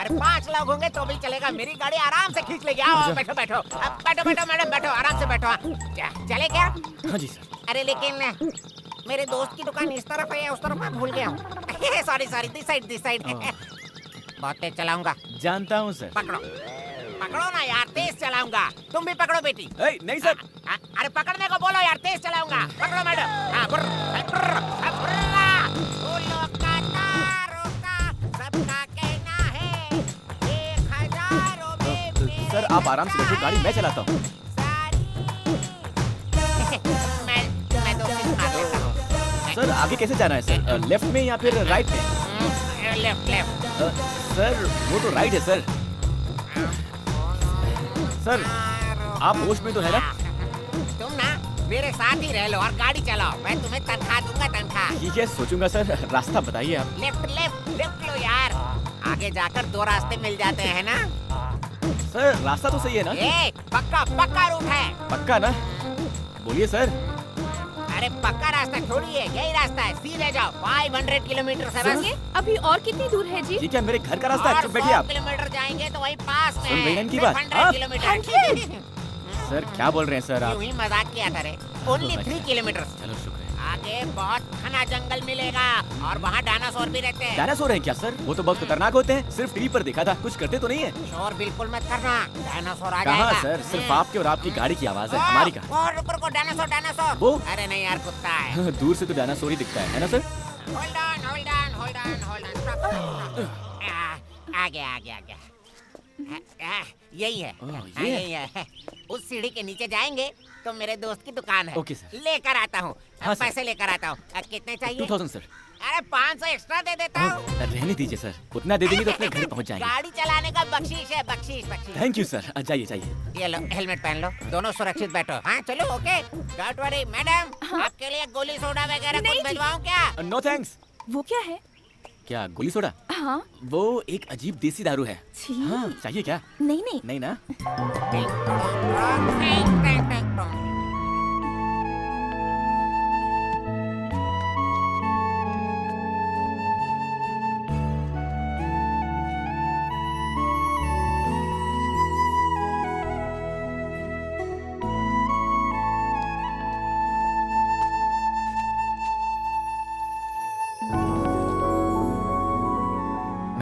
अरे 5 लोग होंगे तो भी चलेगा, मेरी गाड़ी आराम से खींच लेगी। आओ, बैठो। मैडम, बैठो, आराम से बैठो। चले क्या? हाँ जी सर। अरे लेकिन मेरे दोस्त की दुकान इस तरफ है या उस तरफ, मैं भूल गया हूँ। Sorry, this side. बहुत तेज चलाऊंगा। जानता हूँ सर। पकड़ो ना यार, तेज चलाऊंगा। तुम भी पकड़ो बेटी। नहीं सर। अरे पकड़ने को बोलो यार, तेज चलाऊंगा। पकड़ो मैडम। हाँ, सबका कहना है 1000 में। सर, आप आराम से बैठो, गाड़ी मैं चलाता हूँ। मैं 2 सीट मार लेता हूँ। सर, आगे कैसे जाना है सर? लेफ्ट में या फिर राइट में? लेफ्ट। सर, वो तो राइट है सर। सर, आप होश में तो है ना? तुम ना मेरे साथ ही रह लो और गाड़ी चलाओ, मैं तुम्हें तनख्वाह दूंगा, तनख्वाह। ठीक है, सोचूंगा सर। रास्ता बताइए आप। लेफ्ट लो यार, आगे जाकर 2 रास्ते मिल जाते हैं ना। सर, रास्ता तो सही है ना? पक्का रूट है। पक्का ना? बोलिए सर। अरे पक्का रास्ता छोड़िए, यही रास्ता है, सीधे जाओ। 500 किलोमीटर से बस। अभी और कितनी दूर है जी? ठीक है, मेरे घर का रास्ता है, चुप बैठिए आप। किलोमीटर जाएंगे तो वही पास में सुन रही हैं है। इनकी बात? 100 किलोमीटर। सर, क्या बोल रहे हैं सर आप? यूं ही मजाक किया था रे। Only 3 kilometre. चलो, शुक्र है। आगे बहुत घना जंगल मिलेगा और वहाँ डायनासोर भी रहते हैं। डायनासोर है क्या सर? वो तो बहुत खतरनाक होते हैं, सिर्फ टीवी पर देखा था, कुछ करते तो नहीं है। शोर बिल्कुल मत करना, डायनासोर आ जाएगा। कहाँ सर, सिर्फ आपके और आपकी गाड़ी की आवाज है, हमारी कहाँ? और रुको, डायनासोर। वो? अरे नहीं यार, कुत्ता है। दूर से तो डायनासोर ही दिखता है ना सर? Hold on. आगे। यही है। ये यही है। उस सीढ़ी के नीचे जाएंगे तो मेरे दोस्त की दुकान है। Okay sir. लेकर आता हूँ। हाँ सर। पैसे लेकर आता हूँ। कितने चाहिए? 2000 सर। अरे 500 एक्स्ट्रा दे देता हूँ। रहने दीजिए सर, उतना दे देंगे तो अपने घर पहुँच जाएंगे। गाड़ी चलाने का बख्शीश है, बख्शीश। Thank you sir. जाइए। ये लो, हेलमेट पहन लो, दोनों सुरक्षित बैठो। हाँ चलो, ओके। डोंट वरी मैडम, आपके लिए गोली सोडा वगैरह कुछ भिजवाऊं क्या? No thanks. वो क्या है? क्या गोली सोडा? हाँ। वो एक अजीब देसी दारू है। छी। हाँ, चाहिए क्या? नहीं ना?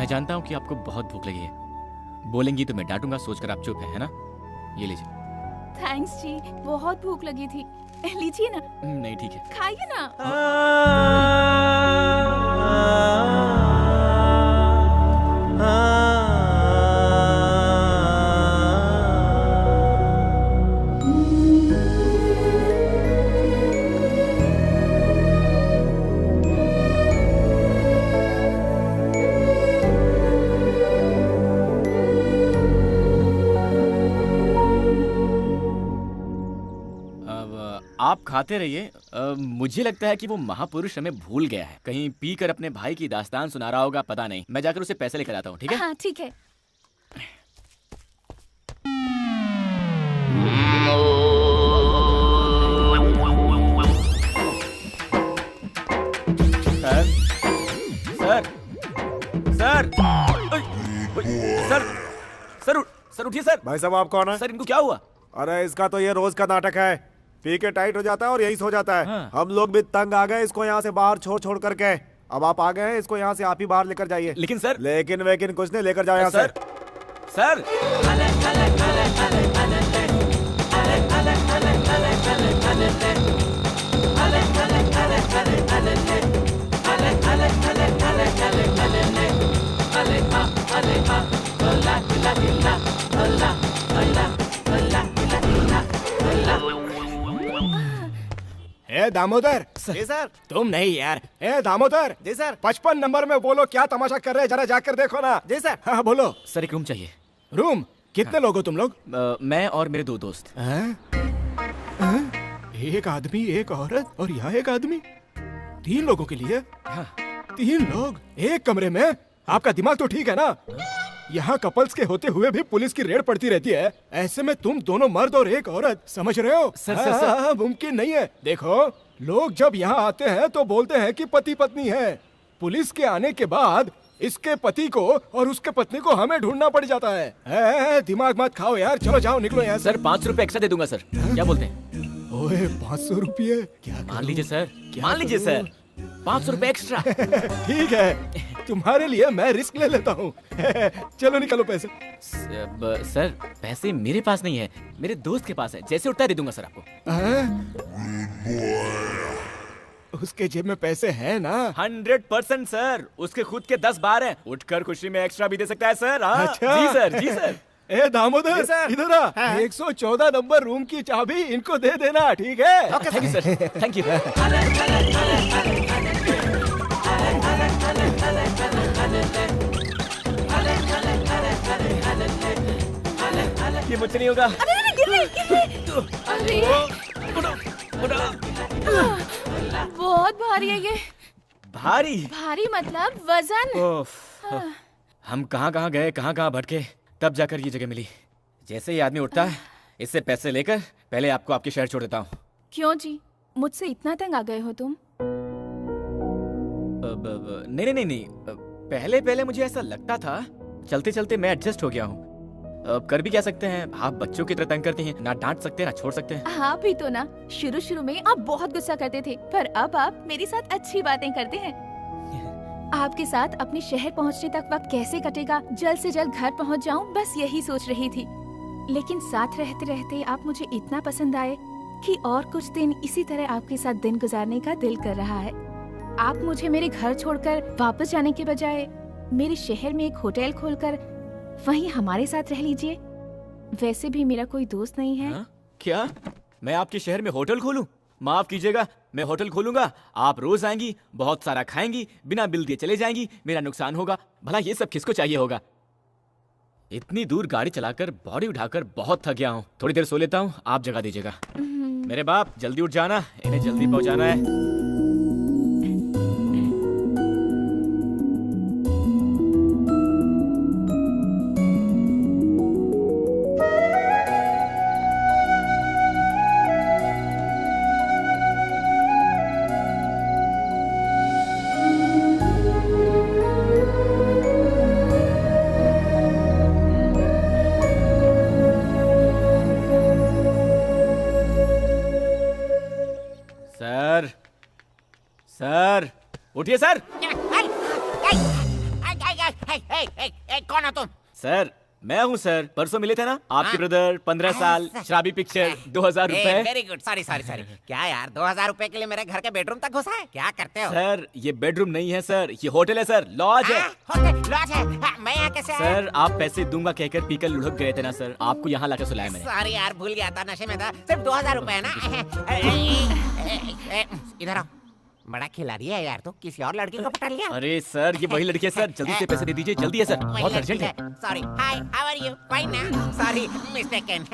मैं जानता हूँ कि आपको बहुत भूख लगी है। बोलेंगी तो मैं डांटूंगा, सोचकर आप चुप है ना? ये लीजिए। थैंक्स जी, बहुत भूख लगी थी। लीजिए ना। नहीं ठीक है। खाइए ना। आप खाते रहिए। मुझे लगता है कि वो महापुरुष हमें भूल गया है। कहीं पीकर अपने भाई की दास्तान सुना रहा होगा, पता नहीं। मैं जाकर उसे पैसे लेकर आता हूँ, ठीक है? हाँ ठीक है। Sir sir sir sir sir उठिए सर। भाई साहब आप कौन है? सर इनको क्या हुआ? अरे इसका तो ये रोज का नाटक है, पी के टाइट हो जाता है और यही सो जाता है। हाँ। हम लोग भी तंग आ गए इसको यहाँ से बाहर छोड़ करके। अब आप आ गए हैं, इसको यहाँ से आप ही बाहर लेकर जाइए। लेकिन सर। लेकिन वेकिन कुछ नहीं, लेकर जाओ यहाँ से। सर ए दामोदर। जी सर। तुम नहीं यार। ए दामोदर। जी सर। 55 नंबर में बोलो क्या तमाशा कर रहे हैं, जरा जाकर देखो ना। जी सर। हाँ बोलो। सर एक रूम चाहिए। रूम? कितने लोग हो तुम लोग? मैं और मेरे 2 दोस्त। एक आदमी, एक औरत और यहाँ एक आदमी, 3 लोगों के लिए? हाँ। 3 लोग एक कमरे में? आपका दिमाग तो ठीक है ना? यहाँ कपल्स के होते हुए भी पुलिस की रेड पड़ती रहती है, ऐसे में तुम दोनों मर्द और एक औरत, समझ रहे हो? सर। मुमकिन नहीं है। देखो, लोग जब यहाँ आते हैं तो बोलते हैं कि पति पत्नी है। पुलिस के आने के बाद इसके पति को और उसके पत्नी को हमें ढूंढना पड़ जाता है। दिमाग मत खाओ यार, चलो जाओ, निकलो यहाँ से। सर 500 रुपए एक्स्ट्रा दे दूंगा सर। क्या बोलते हैं? ओए 500 रुपये? क्या मान लीजिए सर, मान लीजिए सर, 500 रुपए एक्स्ट्रा। ठीक है, तुम्हारे लिए मैं रिस्क ले लेता हूँ। चलो निकालो पैसे। सर पैसे मेरे पास नहीं है, मेरे दोस्त के पास है। जैसे उठता है दे दूंगा सर आपको। उसके जेब में पैसे हैं ना? 100% सर, उसके खुद के 10 बार हैं। उठकर खुशी में एक्स्ट्रा भी दे सकता है सर। हाँ। अच्छा। जी सर, जी सर। ए दामोदर, इधर आ। 114 नंबर रूम की चाबी इनको दे देना, ठीक है? Thank you sir, thank you. ये मुझसे नहीं होगा। अरे बहुत भारी है ये। भारी? भारी मतलब वजन। हम कहाँ गए, कहाँ भटके, तब जाकर ये जगह मिली। जैसे ही आदमी उठता है, इससे पैसे लेकर पहले आपको आपके शहर छोड़ देता हूँ। क्यों जी, मुझसे इतना तंग आ गए हो तुम? नहीं, पहले मुझे ऐसा लगता था। चलते चलते मैं एडजस्ट हो गया हूँ। अब कर भी क्या सकते हैं, आप बच्चों की तरह तंग करते हैं, ना डांट सकते ना छोड़ सकते हैं। हाँ भी तो ना, शुरू में आप बहुत गुस्सा करते थे, पर अब आप मेरे साथ अच्छी बातें करते हैं। आपके साथ अपने शहर पहुंचने तक वक्त कैसे कटेगा, जल्द से जल्द घर पहुंच जाऊं, बस यही सोच रही थी। लेकिन साथ रहते रहते आप मुझे इतना पसंद आए कि और कुछ दिन इसी तरह आपके साथ दिन गुजारने का दिल कर रहा है। आप मुझे मेरे घर छोड़कर वापस जाने के बजाय मेरे शहर में एक होटल खोलकर वहीं हमारे साथ रह लीजिए। वैसे भी मेरा कोई दोस्त नहीं है। हाँ? क्या मैं आपके शहर में होटल खोलूं? माफ कीजिएगा, मैं होटल खोलूंगा, आप रोज आएंगी, बहुत सारा खाएंगी, बिना बिल दिए चले जाएंगी, मेरा नुकसान होगा। भला ये सब किसको चाहिए होगा? इतनी दूर गाड़ी चलाकर बॉडी उठाकर बहुत थक गया हूँ। थोड़ी देर सो लेता हूँ, आप जगा दीजिएगा। मेरे बाप जल्दी उठ जाना, इन्हें जल्दी पहुंचाना है। सर उठिए सर। कौन हो तुम? सर मैं हूँ सर, परसों मिले थे ना आपके ब्रदर, 15 साल, शराबी पिक्चर, 2000 रुपए। Very good, sorry sorry sorry. क्या यार 2000 रुपए के लिए मेरे घर के बेडरूम तक घुसा है? क्या करते हो? सर ये बेडरूम नहीं है सर, ये होटल है सर, लॉज है। होटल लॉज है? मैं यहाँ कैसे आया? सर आप पैसे दूंगा कहकर पीकर लुढ़क गए थे ना सर, आपको यहाँ लाकर सुलाया मैंने। सॉरी यार, भूल गया था, नशे में था। सिर्फ 2000 रुपए है ना? इधर आओ। बड़ा खिलाड़ी है यार, तो किसी और लड़की को पटा लिया? अरे सर ये वही लड़की है सर, जल्दी से पैसे दे दीजिए, जल्दी है सर, बहुत अर्जेंट है। Sorry, hi, how are you? Fine ना? Sorry, mistaken.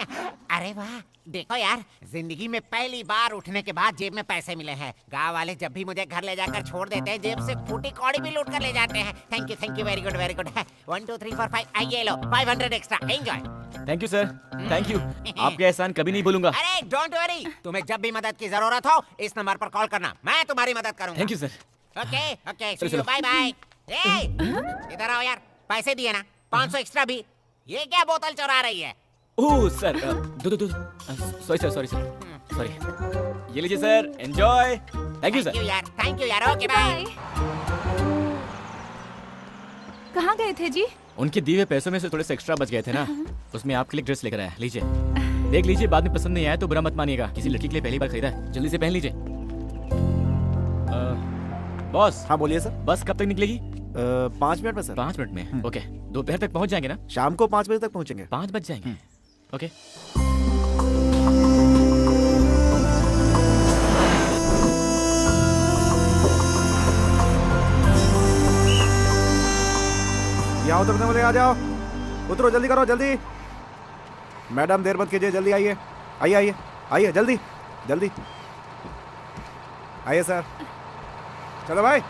अरे वाह, देखो यार, जिंदगी में पहली बार उठने के बाद जेब में पैसे मिले हैं। गांव वाले जब भी मुझे घर ले जाकर छोड़ देते हैं, जेब से फूटी कौड़ी भी लूट कर ले जाते हैं। Thank you, very good very good. 1 2 3 4 5, ये लो 500 extra, enjoy. Thank you sir, thank you, आपके एहसान कभी नहीं भूलूंगा। अरे डोंट वरी, तुम्हें जब भी मदद की जरूरत हो इस नंबर पर कॉल करना, मैं तुम्हारी मदद करूंगा। Thank you sir. Okay okay, चलो, सी यू, चलो। Bye bye. इधर आओ यार, पैसे दिए ना, 500 एक्स्ट्रा भी। ये क्या बोतल चुरा रही है? ओह सर, दो सॉरी सॉरी, ये लीजिए sir, enjoy. Thank you sir. यार, थैंक यू यार, ओके बाय। कहाँ गए थे जी? उनके दिए हुए पैसों में से थोड़े से एक्स्ट्रा बच गए थे ना, उसमें आपके लिए ड्रेस लेकर आया, लीजिए देख लीजिए, बाद में पसंद नहीं आया तो बुरा मत मानिएगा, किसी लड़की के लिए पहली बार खरीदा है, जल्दी से पहन लीजिए। बॉस। हाँ बोलिए सर। बस कब तक निकलेगी? 5 मिनट में सर। 5 मिनट में? ओके, दोपहर तक पहुंच जाएंगे ना? शाम को 5 बजे तक पहुंचेंगे। 5 बज जाएंगे? ओके। यहाँ उतरने वाले आ जाओ, उतरो, जल्दी करो जल्दी। मैडम देर मत कीजिए, जल्दी आइए आइए आइए आइए, जल्दी जल्दी आइए सर। चलो भाई।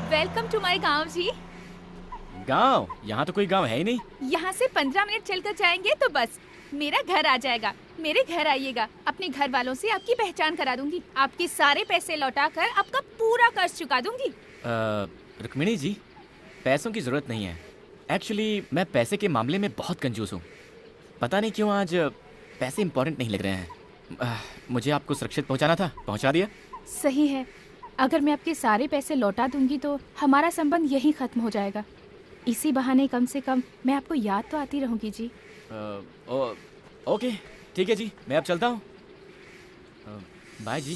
वेलकम टू माय गांव जी। गांव? यहाँ तो कोई गांव है ही नहीं। यहाँ से 15 मिनट चलकर जाएंगे तो बस मेरा घर आ जाएगा। मेरे घर आइएगा, अपने घर वालों से आपकी पहचान करा दूंगी, आपके सारे पैसे लौटाकर आपका पूरा कर्ज चुका दूंगी। रुक्मिणी जी, पैसों की जरूरत नहीं है। एक्चुअली मैं पैसे के मामले में बहुत कंजूस हूँ, पता नहीं क्यों आज पैसे इम्पोर्टेंट नहीं लग रहे हैं। मुझे आपको सुरक्षित पहुँचाना था, पहुँचा दिया। सही है, अगर मैं आपके सारे पैसे लौटा दूंगी तो हमारा संबंध यहीं खत्म हो जाएगा। इसी बहाने कम से कम मैं आपको याद तो आती रहूंगी जी। ओके ठीक है जी, मैं अब चलता हूँ। बाय जी।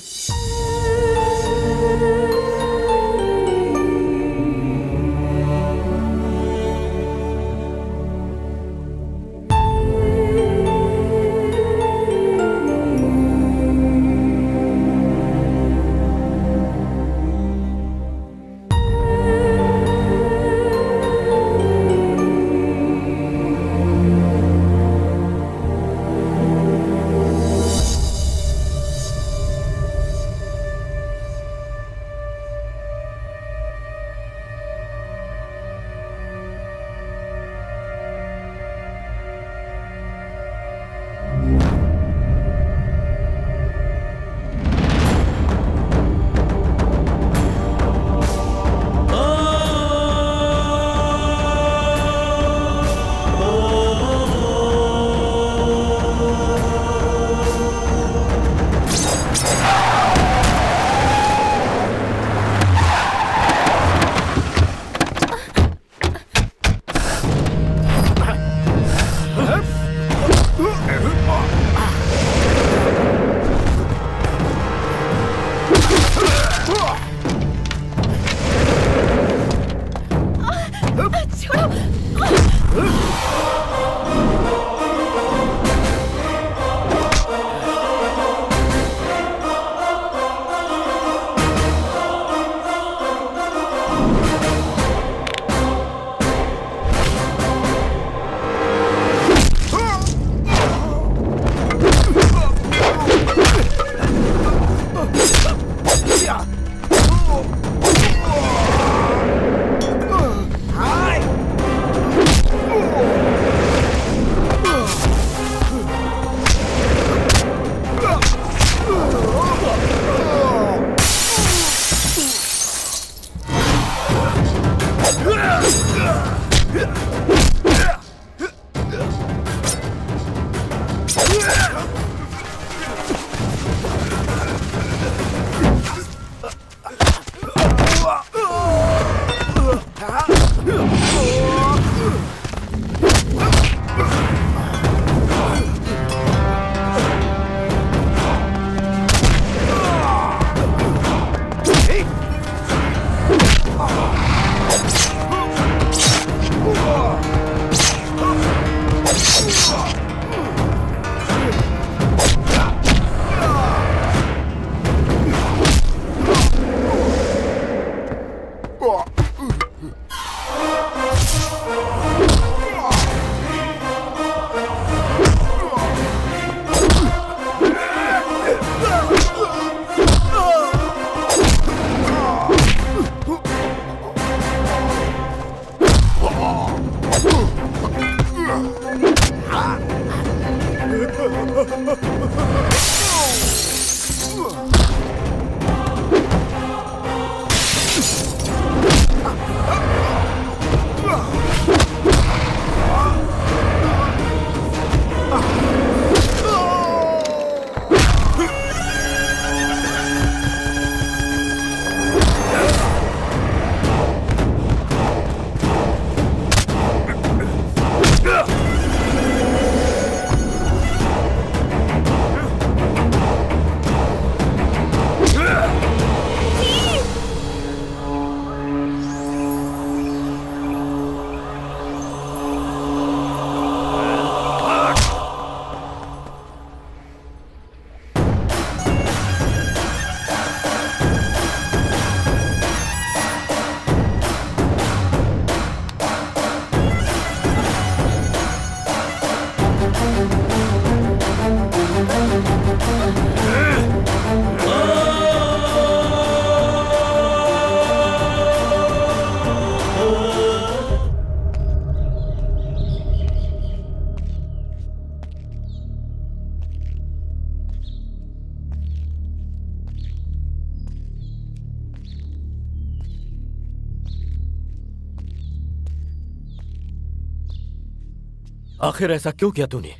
आखिर ऐसा क्यों किया तूने?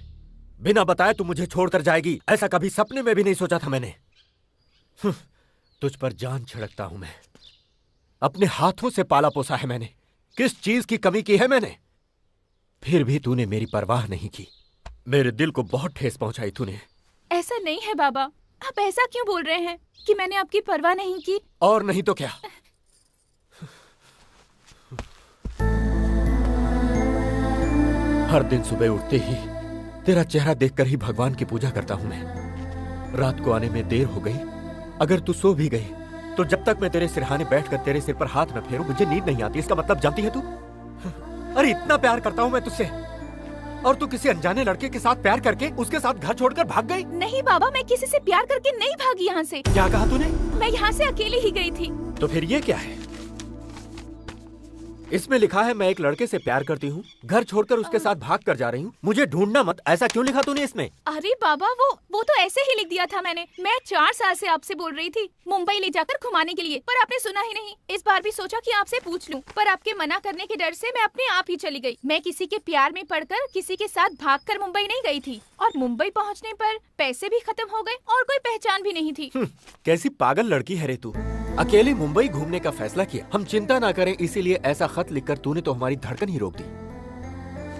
बिना बताए तू मुझे छोड़कर जाएगी, ऐसा कभी सपने में भी नहीं सोचा था मैंने। तुझ पर जान छिड़कता हूं मैं। अपने हाथों से पाला पोसा है मैंने। किस चीज की कमी की है मैंने? फिर भी तूने मेरी परवाह नहीं की। मेरे दिल को बहुत ठेस पहुंचाई तूने। ऐसा नहीं है बाबा, आप ऐसा क्यों बोल रहे हैं कि मैंने आपकी परवाह नहीं की? और नहीं तो क्या। हर दिन सुबह उठते ही तेरा चेहरा देखकर ही भगवान की पूजा करता हूं मैं। रात को आने में देर हो गई, अगर तू सो भी गई तो जब तक मैं तेरे सिरहाने बैठकर तेरे सिर पर हाथ न फेरूं मुझे नींद नहीं आती। इसका मतलब जानती है तू? अरे इतना प्यार करता हूं मैं तुझसे, और तू किसी अनजाने लड़के के साथ प्यार करके उसके साथ घर छोड़कर भाग गई। नहीं बाबा, मैं किसी से प्यार करके नहीं भागी यहाँ से। क्या कहा तूने? मैं यहाँ से अकेली ही गई थी। तो फिर ये क्या है? इसमें लिखा है मैं एक लड़के से प्यार करती हूँ, घर छोड़कर उसके साथ भाग कर जा रही हूँ, मुझे ढूंढना मत। ऐसा क्यों लिखा तूने इसमें? अरे बाबा, वो तो ऐसे ही लिख दिया था मैंने। मैं 4 साल से आपसे बोल रही थी मुंबई ले जाकर घुमाने के लिए, पर आपने सुना ही नहीं। इस बार भी सोचा कि आपसे पूछ लूं, पर आपके मना करने के डर से मैं अपने आप ही चली गई। मैं किसी के प्यार में पड़कर किसी के साथ भागकर मुंबई नहीं गई थी, और मुंबई पहुंचने पर पैसे भी खत्म हो गए और कोई पहचान भी नहीं थी। कैसी पागल लड़की है रे तू। अकेली मुंबई घूमने का फैसला किया, हम चिंता ना करें इसीलिए ऐसा खत लिखकर तूने तो हमारी धड़कन ही रोक दी।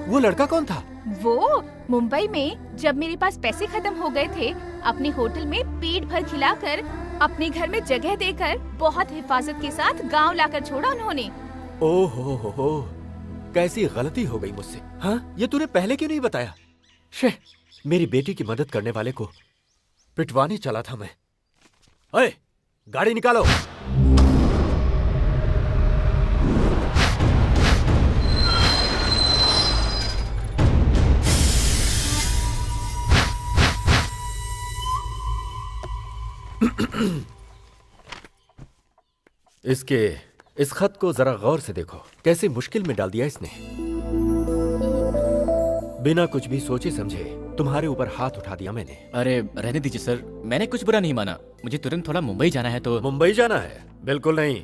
वो लड़का कौन था? वो मुंबई में जब मेरे पास पैसे खत्म हो गए थे, अपने होटल में पेट भर खिलाकर, अपने घर में जगह देकर, बहुत हिफाजत के साथ गांव लाकर छोड़ा उन्होंने। ओहो हो, कैसी गलती हो गई मुझसे। हाँ, ये तूने पहले क्यों नहीं बताया? शे, मेरी बेटी की मदद करने वाले को पिटवाने चला था मैं। ओए, गाड़ी निकालो। इस खत को जरा गौर से देखो, कैसे मुश्किल में डाल दिया इसने। बिना कुछ भी सोचे समझे तुम्हारे ऊपर हाथ उठा दिया मैंने। अरे रहने दीजिए सर, मैंने कुछ बुरा नहीं माना। मुझे तुरंत थोड़ा मुंबई जाना है तो। मुंबई जाना है? बिल्कुल नहीं,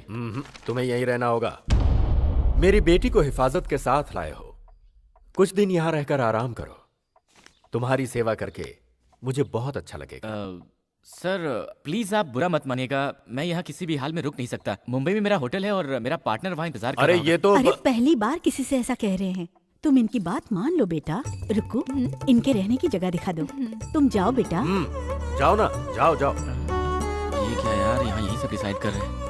तुम्हें यहीं रहना होगा। मेरी बेटी को हिफाजत के साथ लाए हो, कुछ दिन यहाँ रहकर आराम करो। तुम्हारी सेवा करके मुझे बहुत अच्छा लगेगा। सर प्लीज आप बुरा मत मानिएगा, मैं यहाँ किसी भी हाल में रुक नहीं सकता। मुंबई में मेरा होटल है और मेरा पार्टनर वहाँ इंतजार कर रहा अरे ये तो अरे पहली बार किसी से ऐसा कह रहे हैं। तुम इनकी बात मान लो बेटा। रुको, इनके रहने की जगह दिखा दो। तुम जाओ बेटा। जाओ ना, जाओ जाओ। ये क्या यार, यहाँ यही सब डिसाइड कर रहे हैं।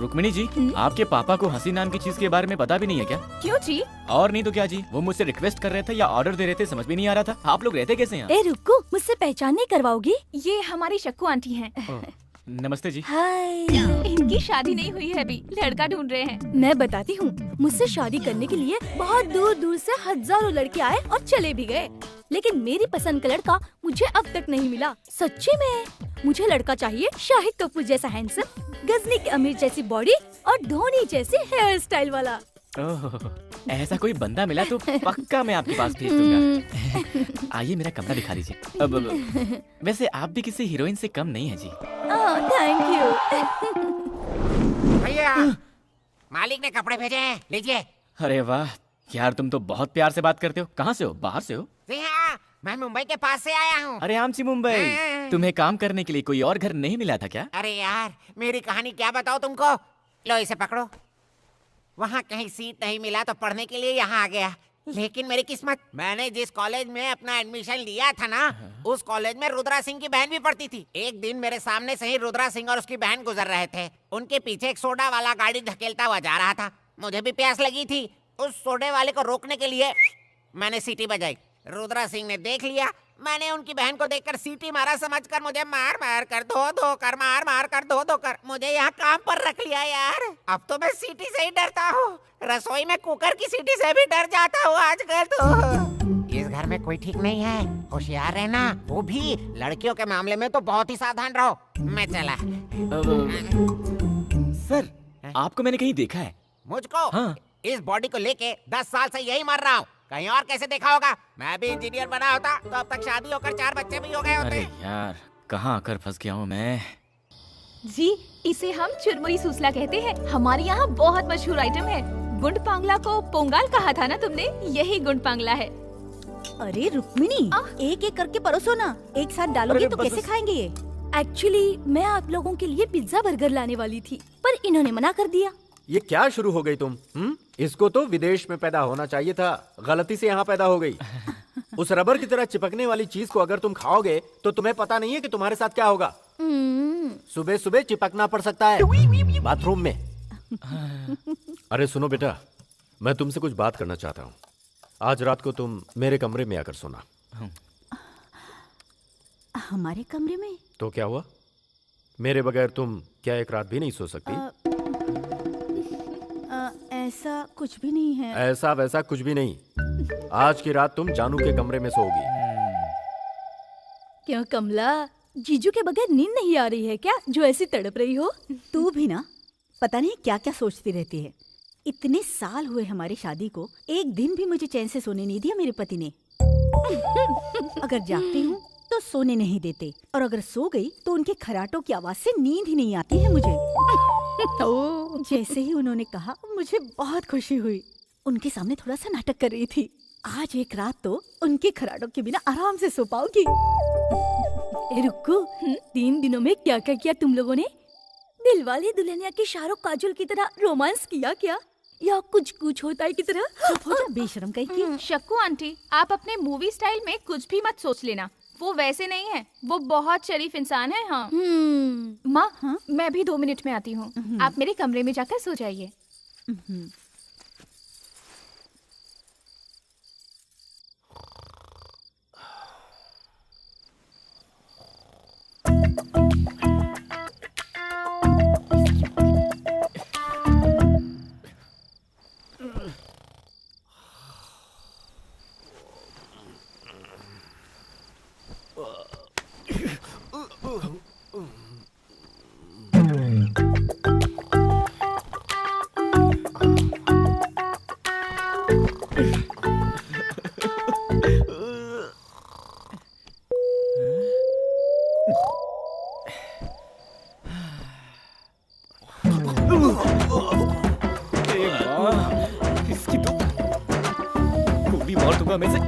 रुक्मिणी जी, आपके पापा को हंसी नाम की चीज के बारे में पता भी नहीं है क्या? क्यों जी? और नहीं तो क्या जी, वो मुझसे रिक्वेस्ट कर रहे थे या ऑर्डर दे रहे थे, समझ भी नहीं आ रहा था। आप लोग रहते कैसे हैं? ए रुको, मुझसे पहचान नहीं करवाओगी? ये हमारी शक्कू आंटी हैं। नमस्ते जी। हाय। इनकी शादी नहीं हुई है अभी, लड़का ढूंढ रहे हैं। मैं बताती हूँ, मुझसे शादी करने के लिए बहुत दूर दूर से हजारों लड़के आए और चले भी गए, लेकिन मेरी पसंद का लड़का मुझे अब तक नहीं मिला। सच्ची में मुझे लड़का चाहिए शाहिद कपूर जैसा हैंडसम, गजनी की अमीर जैसी बॉडी और धोनी जैसी हेयर स्टाइल वाला। ओह, ऐसा कोई बंदा मिला तो पक्का मैं आपके पास भेज दूंगा। आइए मेरा कमरा दिखा दीजिए। अब वैसे आप भी किसी हीरोइन से कम नहीं है जी। Thank you. भैया, मालिक ने कपड़े भेजे हैं, लीजिए। अरे वाह यार, तुम तो बहुत प्यार से बात करते हो। कहाँ से हो? बाहर से हो? जी हाँ, मैं मुंबई के पास से आया हूँ। अरे आमची मुंबई, तुम्हें काम करने के लिए कोई और घर नहीं मिला था क्या? अरे यार, मेरी कहानी क्या बताओ तुमको। लो इसे पकड़ो। वहाँ कहीं सीट नहीं मिला तो पढ़ने के लिए यहाँ आ गया, लेकिन मेरी किस्मत, मैंने जिस कॉलेज में अपना एडमिशन लिया था ना, उस कॉलेज में रुद्रा सिंह की बहन भी पढ़ती थी। एक दिन मेरे सामने से ही रुद्रा सिंह और उसकी बहन गुजर रहे थे। उनके पीछे एक सोडा वाला गाड़ी धकेलता हुआ जा रहा था। मुझे भी प्यास लगी थी। उस सोडे वाले को रोकने के लिए मैंने सीटी बजाई। रुद्रा सिंह ने देख लिया। मैंने उनकी बहन को देखकर सीटी मारा, समझकर मुझे मार मार कर धो कर मार मार कर धो कर मुझे यहाँ काम पर रख लिया यार। अब तो मैं सीटी से ही डरता हूँ। रसोई में कुकर की सीटी से भी डर जाता हूँ आजकल तो। इस घर में कोई ठीक नहीं है, होशियार रहना। वो भी लड़कियों के मामले में तो बहुत ही सावधान रहो। मैं चला। सर, आपको मैंने कहीं देखा है। मुझको? हाँ। इस बॉडी को लेके 10 साल से यही मर रहा हूँ। कहीं और कैसे देखा होगा? मैं भी इंजीनियर बना होता तो अब तक शादी होकर 4 बच्चे भी हो गए होते। अरे यार, कहाँ आकर फंस गया हूँ मैं। जी, इसे हम चुरमुरी सूसला कहते हैं। हमारे यहाँ बहुत मशहूर आइटम है। गुंड पांगला को पोंगाल कहा था ना तुमने? यही गुंड पांगला है। अरे रुक्मिणी, एक एक करके परोसो ना, एक साथ डालोगे तो कैसे खाएंगे ये? एक्चुअली मैं आप लोगों के लिए पिज्जा बर्गर लाने वाली थी, पर इन्होंने मना कर दिया। ये क्या शुरू हो गई तुम? इसको तो विदेश में पैदा होना चाहिए था, गलती से यहाँ पैदा हो गई। उस रबर की तरह चिपकने वाली चीज को अगर तुम खाओगे तो तुम्हें पता नहीं है कि तुम्हारे साथ क्या होगा। सुबह सुबह चिपकना पड़ सकता है बाथरूम में। अरे सुनो बेटा, मैं तुमसे कुछ बात करना चाहता हूँ। आज रात को तुम मेरे कमरे में आकर सोना। हमारे कमरे में? तो क्या हुआ? मेरे बगैर तुम क्या एक रात भी नहीं सो सकती? ऐसा कुछ भी नहीं है। ऐसा वैसा कुछ भी नहीं। आज की रात तुम जानू के कमरे में सोओगी। क्यों कमला, जीजू के बगैर नींद नहीं आ रही है क्या, जो ऐसी तड़प रही हो? तू भी ना पता नहीं क्या क्या सोचती रहती है। इतने साल हुए हमारी शादी को, एक दिन भी मुझे चैन से सोने नहीं दिया मेरे पति ने। अगर जागती हूँ तो सोने नहीं देते, और अगर सो गई तो उनके खराटों की आवाज से नींद ही नहीं आती है मुझे। जैसे ही उन्होंने कहा मुझे बहुत खुशी हुई। उनके सामने थोड़ा सा नाटक कर रही थी। आज एक रात तो उनके खराटों के बिना आराम से सो पाऊंगी। रुको, 3 दिनों में क्या क्या किया तुम लोगों ने? दिलवाले दुल्हनिया की शाहरुख काजोल की तरह रोमांस किया क्या, या कुछ कुछ होता है की तरह? चुप हो जा बेशरम कहीं की। शक्कू आंटी, आप अपने मूवी स्टाइल में कुछ भी मत सोच लेना। वो वैसे नहीं है, वो बहुत शरीफ इंसान है। हाँ माँ, मैं भी 2 मिनट में आती हूँ। आप मेरे कमरे में जाकर सो जाइए। इसकी तो गोली मार दूंगा मैं से।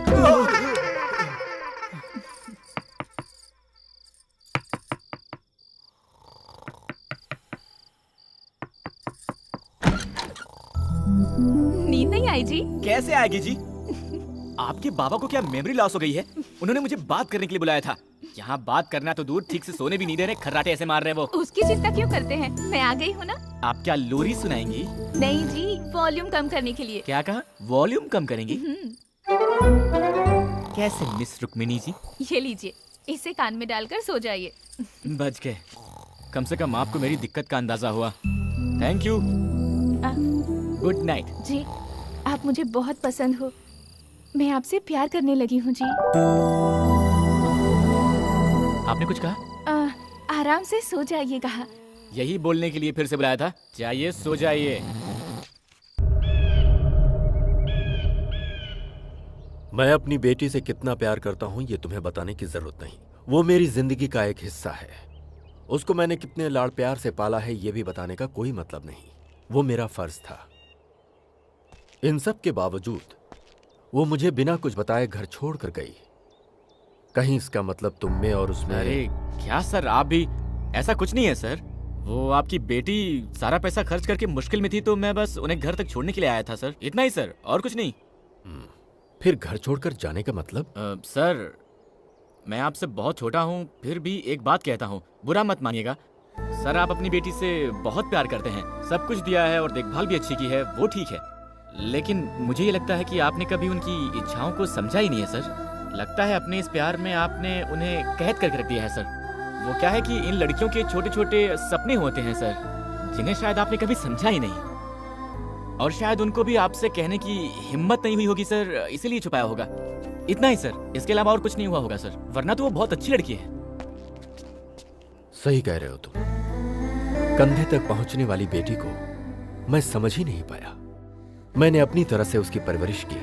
नींद नहीं आई जी? कैसे आएगी जी? आपके बाबा को क्या मेमोरी लॉस हो गई है? उन्होंने मुझे बात करने के लिए बुलाया था। यहाँ बात करना तो दूर, ठीक से सोने भी नहीं दे रहे, खर्राटे ऐसे मार रहे हैं वो। उसकी चिंता क्यों करते हैं, मैं आ गई हूँ ना। आप क्या लोरी सुनाएंगी? नहीं जी, वॉल्यूम कम करने के लिए। क्या कहा? वॉल्यूम कम करेंगी? कैसे मिस रुक्मिणी जी? ये लीजिए, इसे कान में डालकर सो जाइए। बच गए, कम से कम आपको मेरी दिक्कत का अंदाजा हुआ। Thank you, good night. जी, आप मुझे बहुत पसंद हो, मैं आपसे प्यार करने लगी हूँ जी। आपने कुछ कहा? आराम से सो जाइए कहा। यही बोलने के लिए फिर से बुलाया था। जाइए सो जाइए। मैं अपनी बेटी से कितना प्यार करता हूं ये तुम्हें बताने की जरूरत नहीं। वो मेरी जिंदगी का एक हिस्सा है। उसको मैंने कितने लाड़ प्यार से पाला है ये भी बताने का कोई मतलब नहीं। वो मेरा फर्ज था। इन सब के बावजूद वो मुझे बिना कुछ बताए घर छोड़ कर गई। कहीं इसका मतलब तुम में और उसमें? अरे क्या सर, आप भी? ऐसा कुछ नहीं है सर। वो आपकी बेटी सारा पैसा खर्च करके मुश्किल में थी, तो मैं बस उन्हें घर तक छोड़ने के लिए आया था सर, इतना ही सर, और कुछ नहीं। फिर घर छोड़कर जाने का मतलब? सर मैं आपसे बहुत छोटा हूँ, फिर भी एक बात कहता हूँ, बुरा मत मानिएगा सर। आप अपनी बेटी से बहुत प्यार करते हैं, सब कुछ दिया है और देखभाल भी अच्छी की है, वो ठीक है। लेकिन मुझे ये लगता है कि आपने कभी उनकी इच्छाओं को समझा ही नहीं है सर। लगता है अपने इस प्यार में आपने उन्हें कैद करके रख दिया है सर। वो क्या है कि इन लड़कियों के छोटे छोटे सपने होते हैं सर, जिन्हें शायद आपने कभी समझा ही नहीं, और शायद उनको भी आपसे कहने की हिम्मत नहीं हुई होगी सर, इसीलिए छुपाया होगा। इतना ही सर, इसके अलावा और कुछ नहीं हुआ होगा सर, वरना तो वो बहुत अच्छी लड़की है। सही कह रहे हो तुम। कंधे तक पहुंचने वाली बेटी को मैं समझ ही नहीं पाया। मैंने अपनी तरह से उसकी परवरिश की,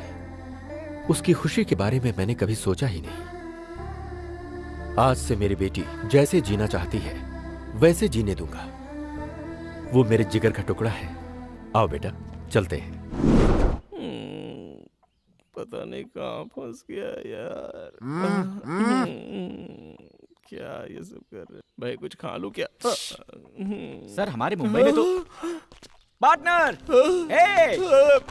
उसकी खुशी के बारे में मैंने कभी सोचा ही नहीं। आज से मेरी बेटी जैसे जीना चाहती है वैसे जीने दूंगा। वो मेरे जिगर का टुकड़ा है। आओ बेटा, चलते हैं। पता नहीं कहाँ फंस गया यार। क्या ये सब कर रहे भाई? कुछ खा लूं क्या? सर हमारे मुंबई में तो पार्टनर,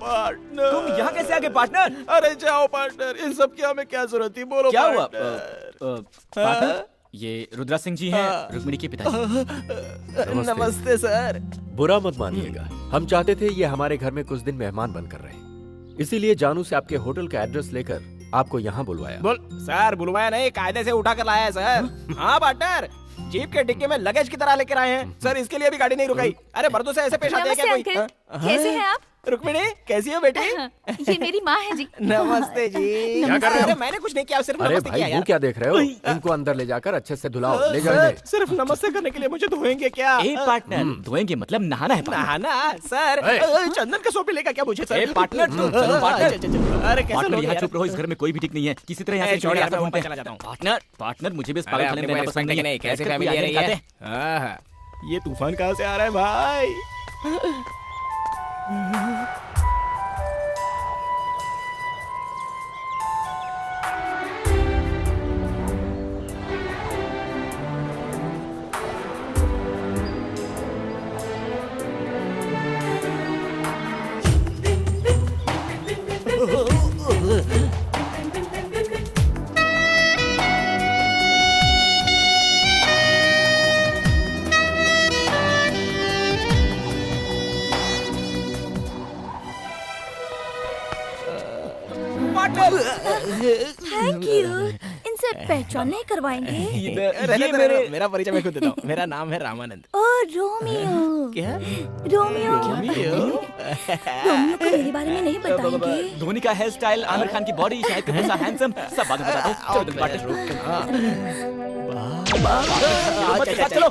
पार्टनर तुम यहाँ कैसे आ गए पार्टनर? अरे जाओ पार्टनर, इन सब की हमें क्या जरूरत थी? बोलो क्या हुआ? पार्टनर। पार्टनर, ये रुद्रा सिंह जी हैं, रुक्मिणी के पिताजी। नमस्ते सर। बुरा मत मानिएगा, हम चाहते थे ये हमारे घर में कुछ दिन मेहमान बनकर रहे, इसीलिए जानू से आपके होटल का एड्रेस लेकर आपको यहाँ बुलवाया। बोल सर, बुलवाया नहीं, कायदे से उठा कर लाया है सर। हाँ पार्टनर, जीप के डिक्की में लगेज की तरह लेकर आए हैं सर, इसके लिए भी गाड़ी नहीं रुकाई। अरे मर्दों से ऐसे पेश आते हैं क्या कोई? कैसे हैं आप? रुक्मिणी कैसी हो बेटी? ये मेरी माँ है जी। नमस्ते जी। क्या कर रहे हो? अरे मैंने कुछ नहीं किया, सिर्फ अरे नमस्ते भाई किया वो यार। क्या देख रहे हो? इनको अंदर ले जाकर अच्छे से धुलाओ, ले जाओ सर, इन्हें। सिर्फ नमस्ते करने के लिए मुझे धोएंगे क्या? ए पार्टनर, धोएंगे मतलब नहाना है पार्टनर। नहाना सर? चंदन का सोप लेगा क्या मुझे सर? ए पार्टनर, चलो पार्टनर। अरे कैसे पार्टनर लोग यहाँ यार? चुप रहो, इस घर में कोई भी ठीक नहीं है, किसी तरह यहाँ से छोड़ यार, मैं ढूंढते ऊपर हैं। चला जाता हूँ। पार्टनर, पार्टनर मुझे भी इस अरे पागलखाने में रहना आपने पसंद नहीं है। कैसे कोई फैमिली आदमी रही है? खाते हैं। ये तूफान कहाँ से आ रहा है भाई? Thank you. इनसे पहचान नहीं करवाएंगे? मेरा परिचय मैं खुद देता हूँ। मेरा नाम है रामानंद। ओ रोमियो। क्या? रोमियो। रोमियो को मेरे बारे में नहीं बताएंगे? धोनी का हेयर स्टाइल, आमिर खान की बॉडी, शाहिद कपूर सा हैंडसम, सब बाद में बताता हूँ। चलो तुम पार्टनर। चलो।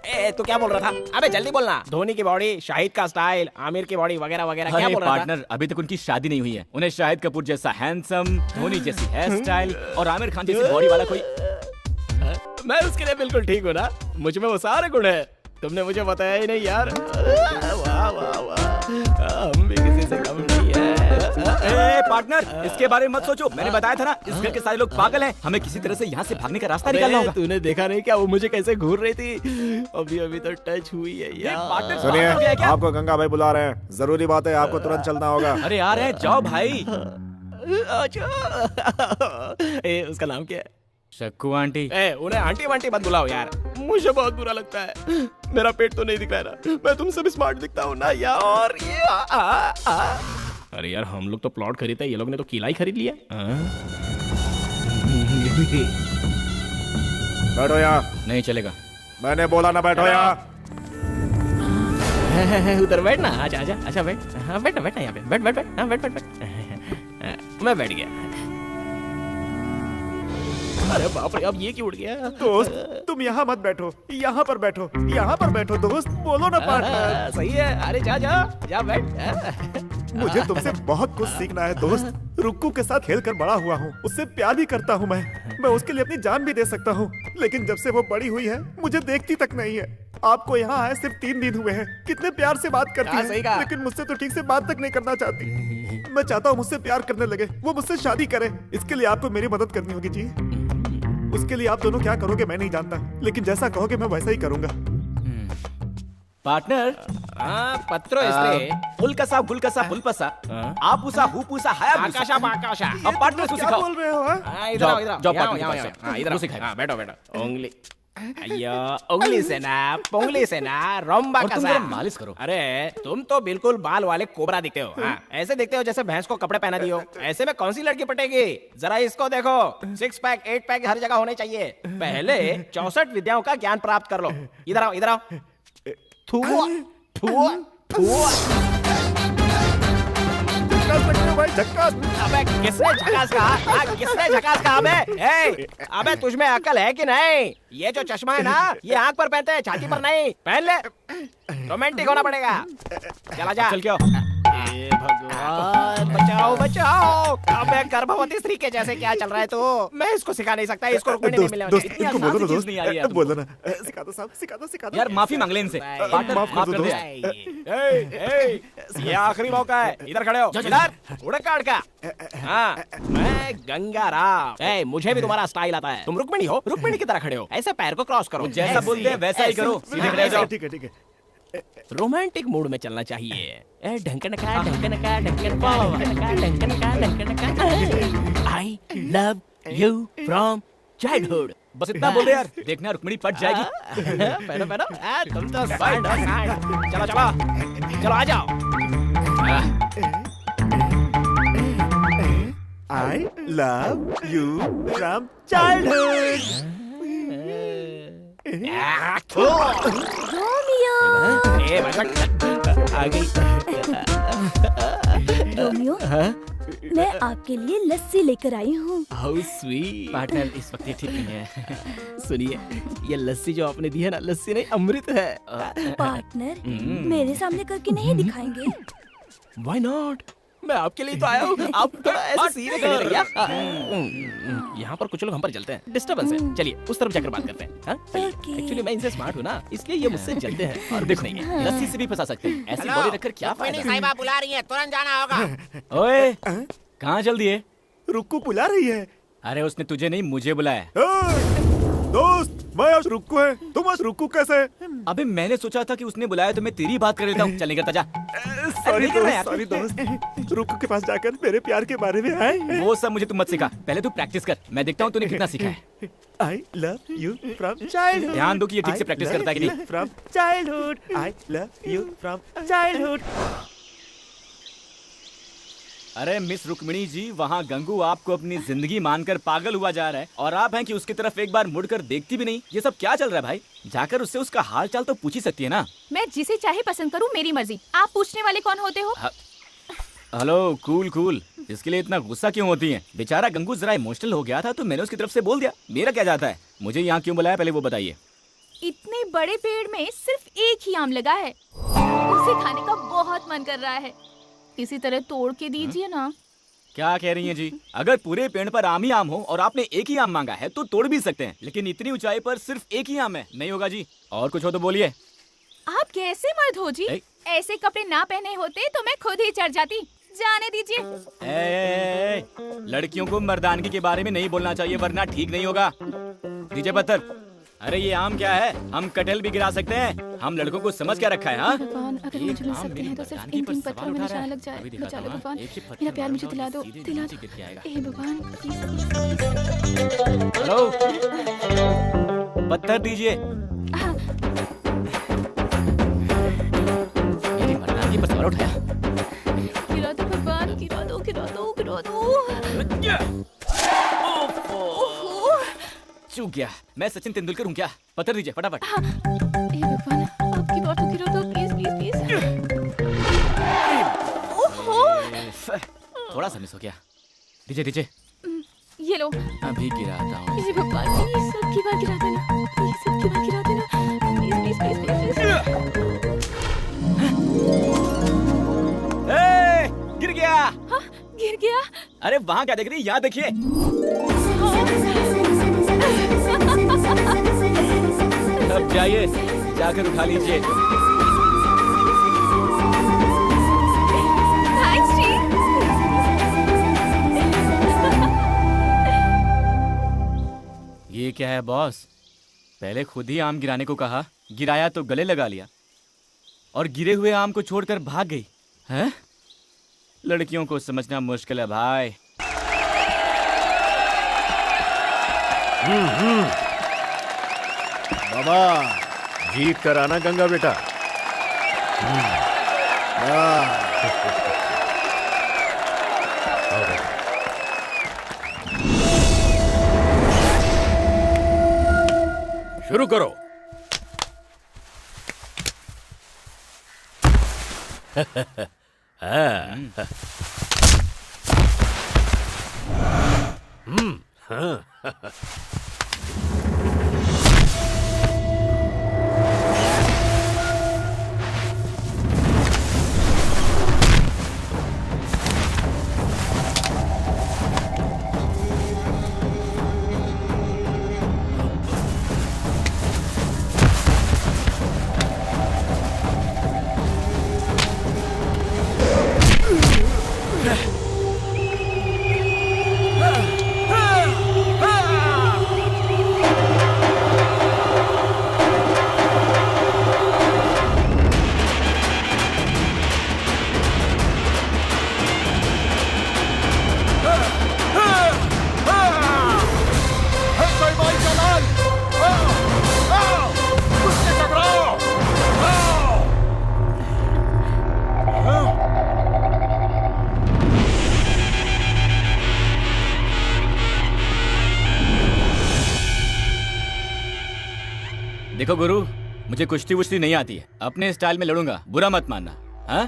ए, तू क्या बोल रहा था? अबे जल्दी बोलना। धोनी की बॉडी, शाहिद का स्टाइल, आमिर की बॉडी वगैरह वगैरह क्या अरे बोल रहा था? पार्टनर, अभी तक उनकी शादी नहीं हुई है। उन्हें शाहिद कपूर जैसा हैंडसम, धोनी जैसी हेयर स्टाइल और आमिर खान जैसी बॉडी वाला कोई। मैं उसके लिए बिल्कुल ठीक हूँ ना, मुझ में वो सारे गुण है। तुमने मुझे बताया ही नहीं यार। वाह वाह वाह, हम भी किसी से कम नहीं है। ए पार्टनर, इसके बारे में मत सोचो, मैंने बताया था ना, इस घर के सारे लोग पागल हैं। हमें किसी तरह से यहाँ से भागने का रास्ता निकालना होगा। तूने देखा नहीं क्या वो मुझे कैसे घूर रही थी? अभी अभी तो टच हुई है यार। सुनिए, आपको गंगा भाई बुला रहे हैं, जरूरी बात है, आपको तुरंत चलना होगा। अरे आ रहे हैं, जाओ भाई। ए, उसका नाम क्या है? शक्कू आंटी। ए, उन्हें आंटी वांटी मत बुलाओ यार, मुझे बहुत बुरा लगता है। मेरा पेट तो नहीं दिख रहा है ना, मैं तुमसे भी स्मार्ट दिखता हूँ ना यार। अरे यार, हम लोग तो प्लॉट खरीदते हैं, ये लोग ने तो किला ही खरीद लिया। बैठो यहाँ। नहीं चलेगा, मैंने बोला ना बैठो यहाँ। उधर बैठ ना। आजा आजा, अच्छा बैठ। हाँ बैठ ना, बैठ ना यहाँ पे, बैठ बैठ बैठ। हाँ बैठ बैठ बैठ। मैं बैठ गया। अरे बाप रे, अब ये क्यों उड़ गया? दोस्त, तुम यहाँ मत बैठो, यहाँ पर बैठो, यहाँ पर बैठो दोस्त। बोलो ना पार्टनर। सही है। अरे जा जा जा बैठ। मुझे तुमसे बहुत कुछ सीखना है दोस्त। रुक्कू के साथ खेल कर बड़ा हुआ हूँ, उससे प्यार भी करता हूँ मैं उसके लिए अपनी जान भी दे सकता हूँ, लेकिन जब से वो बड़ी हुई है मुझे देखती तक नहीं है। आपको यहाँ आए सिर्फ 3 दिन हुए हैं, कितने प्यार से बात करती है, लेकिन मुझसे तो ठीक से बात तक नहीं करना चाहती। मैं चाहता हूँ मुझसे प्यार करने लगे, वो मुझसे शादी करे। इसके लिए आपको मेरी मदद करनी होगी जी। उसके लिए आप दोनों क्या करोगे मैं नहीं जानता, लेकिन जैसा कहोगे मैं वैसा ही करूंगा। पार्टनर। पत्रो इसलिए उल्कसा गुलकसा पुलपसा, आपूसा हुपूसा हायाबूसा। आकाशा बाकाशा। अब पार्टनर को सिखाओ। बोल रहे हो? इधर आओ, इधर आओ, जाओ यहाँ पार्टनर आओ, के यहाँ पास। आओ। इधर वो आओ। सिखाएगा। हाँ बैठो बैठो। उंगली, अయ్యో उंगली से ना, पुंगली से ना, रोम्बा और तुम कसा। जरा मालिश करो। अरे तुम तो बिल्कुल बाल वाले कोबरा दिखते हो। हाँ, ऐसे दिखते हो जैसे भैंस को कपड़े पहना दियो। ऐसे में कौन सी लड़की पटेगी? जरा इसको देखो, 6 पैक 8 पैक हर जगह होने चाहिए। पहले 64 विद्याओं का ज्ञान प्राप्त कर लो। इधर आओ, इधर आओ। थुआ थुआ थुआ। भाई झक्कास। अबे किसने झकास कहा? किसने झकास कहा? अबे तुझ में अकल है कि नहीं? ये जो चश्मा है ना, ये आंख पर पहनते हैं, छाती पर नहीं। पहन ले, रोमांटिक होना पड़ेगा। चला जा। चल क्या? भगवान, बचाओ बचाओ। अबे गर्भवती स्त्री के जैसे क्या चल रहा है तो मैं इसको सिखा नहीं सकता, इसको रुकमणी नहीं मिले मुझे। इतनी आसान सी चीज नहीं आई यार। बोलो ना, सिखा दो साहब, सिखा दो यार माफी मांग ले इनसे। पार्टनर माफ कर दो ये आखिरी मौका है, इधर खड़े हो, इधर उड़े काट का। हाँ, मैं गंगा राव। मुझे भी तुम्हारा स्टाइल आता है। तुम रुक्मिणी हो, रुक्मिणी की तरह खड़े हो, ऐसे पैर को क्रॉस करो, जैसा बोलते हैं वैसा ही करो, सीधे खड़े हो जाओ। ठीक है ठीक है। रोमांटिक मूड में चलना चाहिए। ढंकन का ढंकन का ढंकन का ढंकन का ढंकन का। आई लव यू फ्रॉम चाइल्डहुड। बस इतना बोल दे यार, देखना रुक्मिणी पट जाएगी। पहनो पहनो, तुम तो चलो चलो चलो आ जाओ। I love you from childhood. Romeo आ गई। रोमियो, मैं आपके लिए लस्सी लेकर आई हूँ। How sweet. पार्टनर इस वक्त ये ठीक नहीं है। सुनिए, ये लस्सी जो आपने दी है ना, लस्सी नहीं अमृत है। पार्टनर, मेरे सामने करके नहीं दिखाएंगे? Why not? मैं आपके लिए तो आया हूँ। आप थोड़ा ऐसे सीधे खड़े रहिए। यहाँ पर कुछ लोग हम पर जलते हैं, डिस्टर्बेंस है। चलिए उस तरफ जाकर बात करते हैं। एक्चुअली मैं इनसे स्मार्ट हूँ ना, इसलिए ये मुझसे जलते हैं। और देखो नहीं है, लस्सी से भी फंसा सकते हैं। ऐसी बॉडी रखकर क्या फायदा? साहिबा बुला रही है, तुरंत जाना होगा। ओए, कहाँ चल दिए? रुक्कू बुला रही है। अरे उसने तुझे नहीं मुझे बुलाया। दोस्त, मैं आज रुक्कू है, तुम आज रुक्कू कैसे? अबे मैंने सोचा था कि उसने बुलाया तो मैं तेरी बात कर लेता हूँ। चल नहीं करता, जा। सॉरी दोस्त, रुक्कू के पास जाकर मेरे प्यार के बारे में है। वो सब मुझे तू मत सिखा, पहले तू प्रैक्टिस कर। मैं देखता हूँ तूने कितना सीखा है। I love you from childhood. ध्यान दो कि ये ठीक से प्रैक्टिस करता है कि नहीं। From childhood, I love you from childhood. अरे मिस रुक्मिणी जी, वहाँ गंगू आपको अपनी जिंदगी मानकर पागल हुआ जा रहा है और आप हैं कि उसकी तरफ एक बार मुड़कर देखती भी नहीं। ये सब क्या चल रहा है भाई? जाकर उससे उसका हाल चाल तो पूछ ही सकती है ना। मैं जिसे चाहे पसंद करूं, मेरी मर्जी। आप पूछने वाले कौन होते हो? हेलो कूल कूल, इसके लिए इतना गुस्सा क्यों होती है? बेचारा गंगू जरा इमोशनल हो गया था तो मैंने उसकी तरफ से बोल दिया। मेरा क्या जाता है? मुझे यहाँ क्यों बुलाया, पहले वो बताइए। इतने बड़े पेड़ में सिर्फ एक ही आम लगा है, उसे खाने का बहुत मन कर रहा है। इसी तरह तोड़ के दीजिए ना। क्या कह रही हैं जी? अगर पूरे पेड़ पर आम ही आम हो और आपने एक ही आम मांगा है तो तोड़ भी सकते हैं, लेकिन इतनी ऊंचाई पर सिर्फ एक ही आम है, नहीं होगा जी। और कुछ हो तो बोलिए। आप कैसे मर्द हो जी? ऐसे कपड़े ना पहने होते तो मैं खुद ही चढ़ जाती। जाने दीजिए। लड़कियों को मर्दानगी के बारे में नहीं बोलना चाहिए वरना ठीक नहीं होगा। दीजिए पत्थर। अरे ये आम क्या है? हम कटहल भी गिरा सकते हैं। हम लड़कों को समझ क्या रखा है? हाँ, अगर मुझे मिल सकते हैं तो सिर्फ इन 3 पत्थरों में निशान लग जाए। बचा लो भगवान, मेरा प्यार मुझे दिला दो, दिला दो। हे भगवान, हेलो, पत्थर दीजिए। मेरी मर्दानगी पर सवाल उठाया। गिरा दो भगवान, गिरा दो, गिरा दो, गिरा दो। चूक गया। मैं सचिन तेंदुलकर हूँ क्या? पत्थर दीजिए फटाफट। हे भगवान, आपकी बात गिरा दो, प्लीज प्लीज प्लीज। ओहो, थोड़ा सा मिस हो गया। दीजिए दीजिए। ये लो। अभी गिराता हूँ। हे भगवान, प्लीज सबकी बात गिरा देना, प्लीज सबकी बात गिरा देना, प्लीज प्लीज प्लीज प्लीज। गिर गया। हाँ, गिर गया। अरे वहाँ क्या देख रही? यहाँ देखिए। अब जाइए, जाकर उठा लीजिए। ये क्या है बॉस? पहले खुद ही आम गिराने को कहा, गिराया तो गले लगा लिया और गिरे हुए आम को छोड़कर भाग गई। हैं? लड़कियों को समझना मुश्किल है भाई। बाबा जीत कर आना गंगा बेटा। शुरू करो। देखो गुरु, मुझे कुश्ती वुश्ती नहीं आती है, अपने स्टाइल में लड़ूंगा, बुरा मत मानना। हाँ?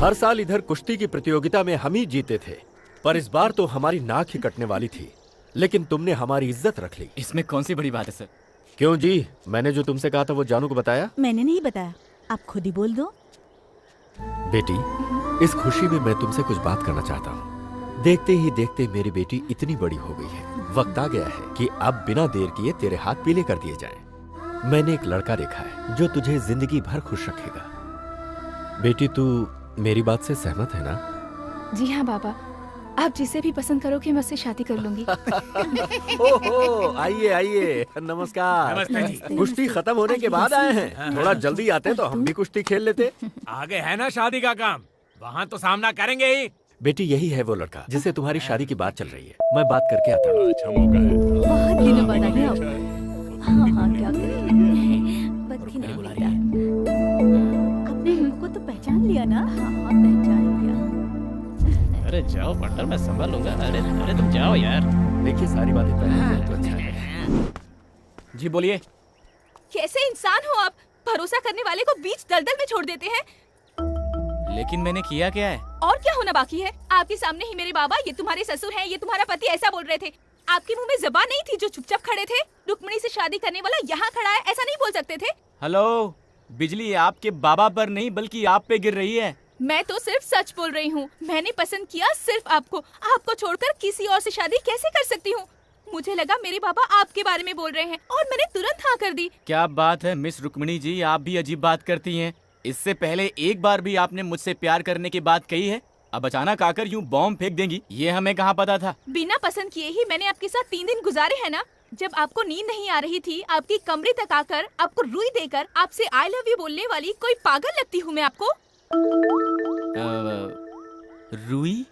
हर साल इधर कुश्ती की प्रतियोगिता में हम ही जीते थे, पर इस बार तो हमारी नाक ही कटने वाली थी, लेकिन तुमने हमारी इज्जत रख ली। इसमें कौन सी बड़ी बात है सर? क्यों जी, मैंने जो तुमसे कहा था वो जानू को बताया? मैंने नहीं बताया, आप खुद ही बोल दो। बेटी, इस खुशी में मैं तुमसे कुछ बात करना चाहता हूँ। देखते ही देखते मेरी बेटी इतनी बड़ी हो गई है, वक्त आ गया है कि अब बिना देर किए तेरे हाथ पीले कर दिए जाएं। मैंने एक लड़का देखा है जो तुझे जिंदगी भर खुश रखेगा। बेटी, तू मेरी बात से सहमत है ना? जी हाँ बाबा, आप जिसे भी पसंद करोगे मैं उससे शादी कर लूंगी। ओहो, आइए आइए, नमस्कार। नमस्ते जी। कुश्ती खत्म होने के बाद आए हैं, थोड़ा जल्दी आते तो हम भी कुश्ती खेल लेते। आगे है ना शादी का काम, वहाँ तो सामना करेंगे ही। बेटी, यही है वो लड़का जिससे तुम्हारी शादी की बात चल रही है। मैं बात करके आता हूँ। अच्छा मौका है। बहुत दिनों बाद आए आप। हाँ हाँ, क्या करें, बद ही नहीं लगता। अपने लोगों को तो पहचान लिया ना? हाँ हाँ, पहचान लिया। अरे जाओ पार्टनर, मैं संभाल लूंगा। अरे अरे तुम जाओ यार। देखिए, सारी बातें पहले से तो अच्छा है। जी बोलिए। कैसे इंसान हो आप, भरोसा करने वाले को बीच दलदल में छोड़ देते हैं। लेकिन मैंने किया क्या है? और क्या होना बाकी है? आपके सामने ही मेरे बाबा, ये तुम्हारे ससुर हैं, ये तुम्हारा पति, ऐसा बोल रहे थे। आपके मुंह में ज़बान नहीं थी जो चुपचाप खड़े थे? रुक्मिणी से शादी करने वाला यहाँ खड़ा है, ऐसा नहीं बोल सकते थे? हेलो, बिजली आपके बाबा पर नहीं बल्कि आप पे गिर रही है। मैं तो सिर्फ सच बोल रही हूँ। मैंने पसंद किया सिर्फ आपको। आपको छोड़कर किसी और से शादी कैसे कर सकती हूँ? मुझे लगा मेरे बाबा आपके बारे में बोल रहे हैं और मैंने तुरंत हाँ कर दी। क्या बात है मिस रुक्मिणी जी, आप भी अजीब बात करती हैं। इससे पहले एक बार भी आपने मुझसे प्यार करने की बात कही है, अब अचानक आकर यूं बॉम्ब फेंक देंगी, ये हमें कहाँ पता था। बिना पसंद किए ही मैंने आपके साथ 3 दिन गुजारे हैं ना। जब आपको नींद नहीं आ रही थी, आपकी कमरे तक आकर आपको रुई देकर आपसे आई लव यू बोलने वाली कोई पागल लगती हूँ मैं आपको? रुई?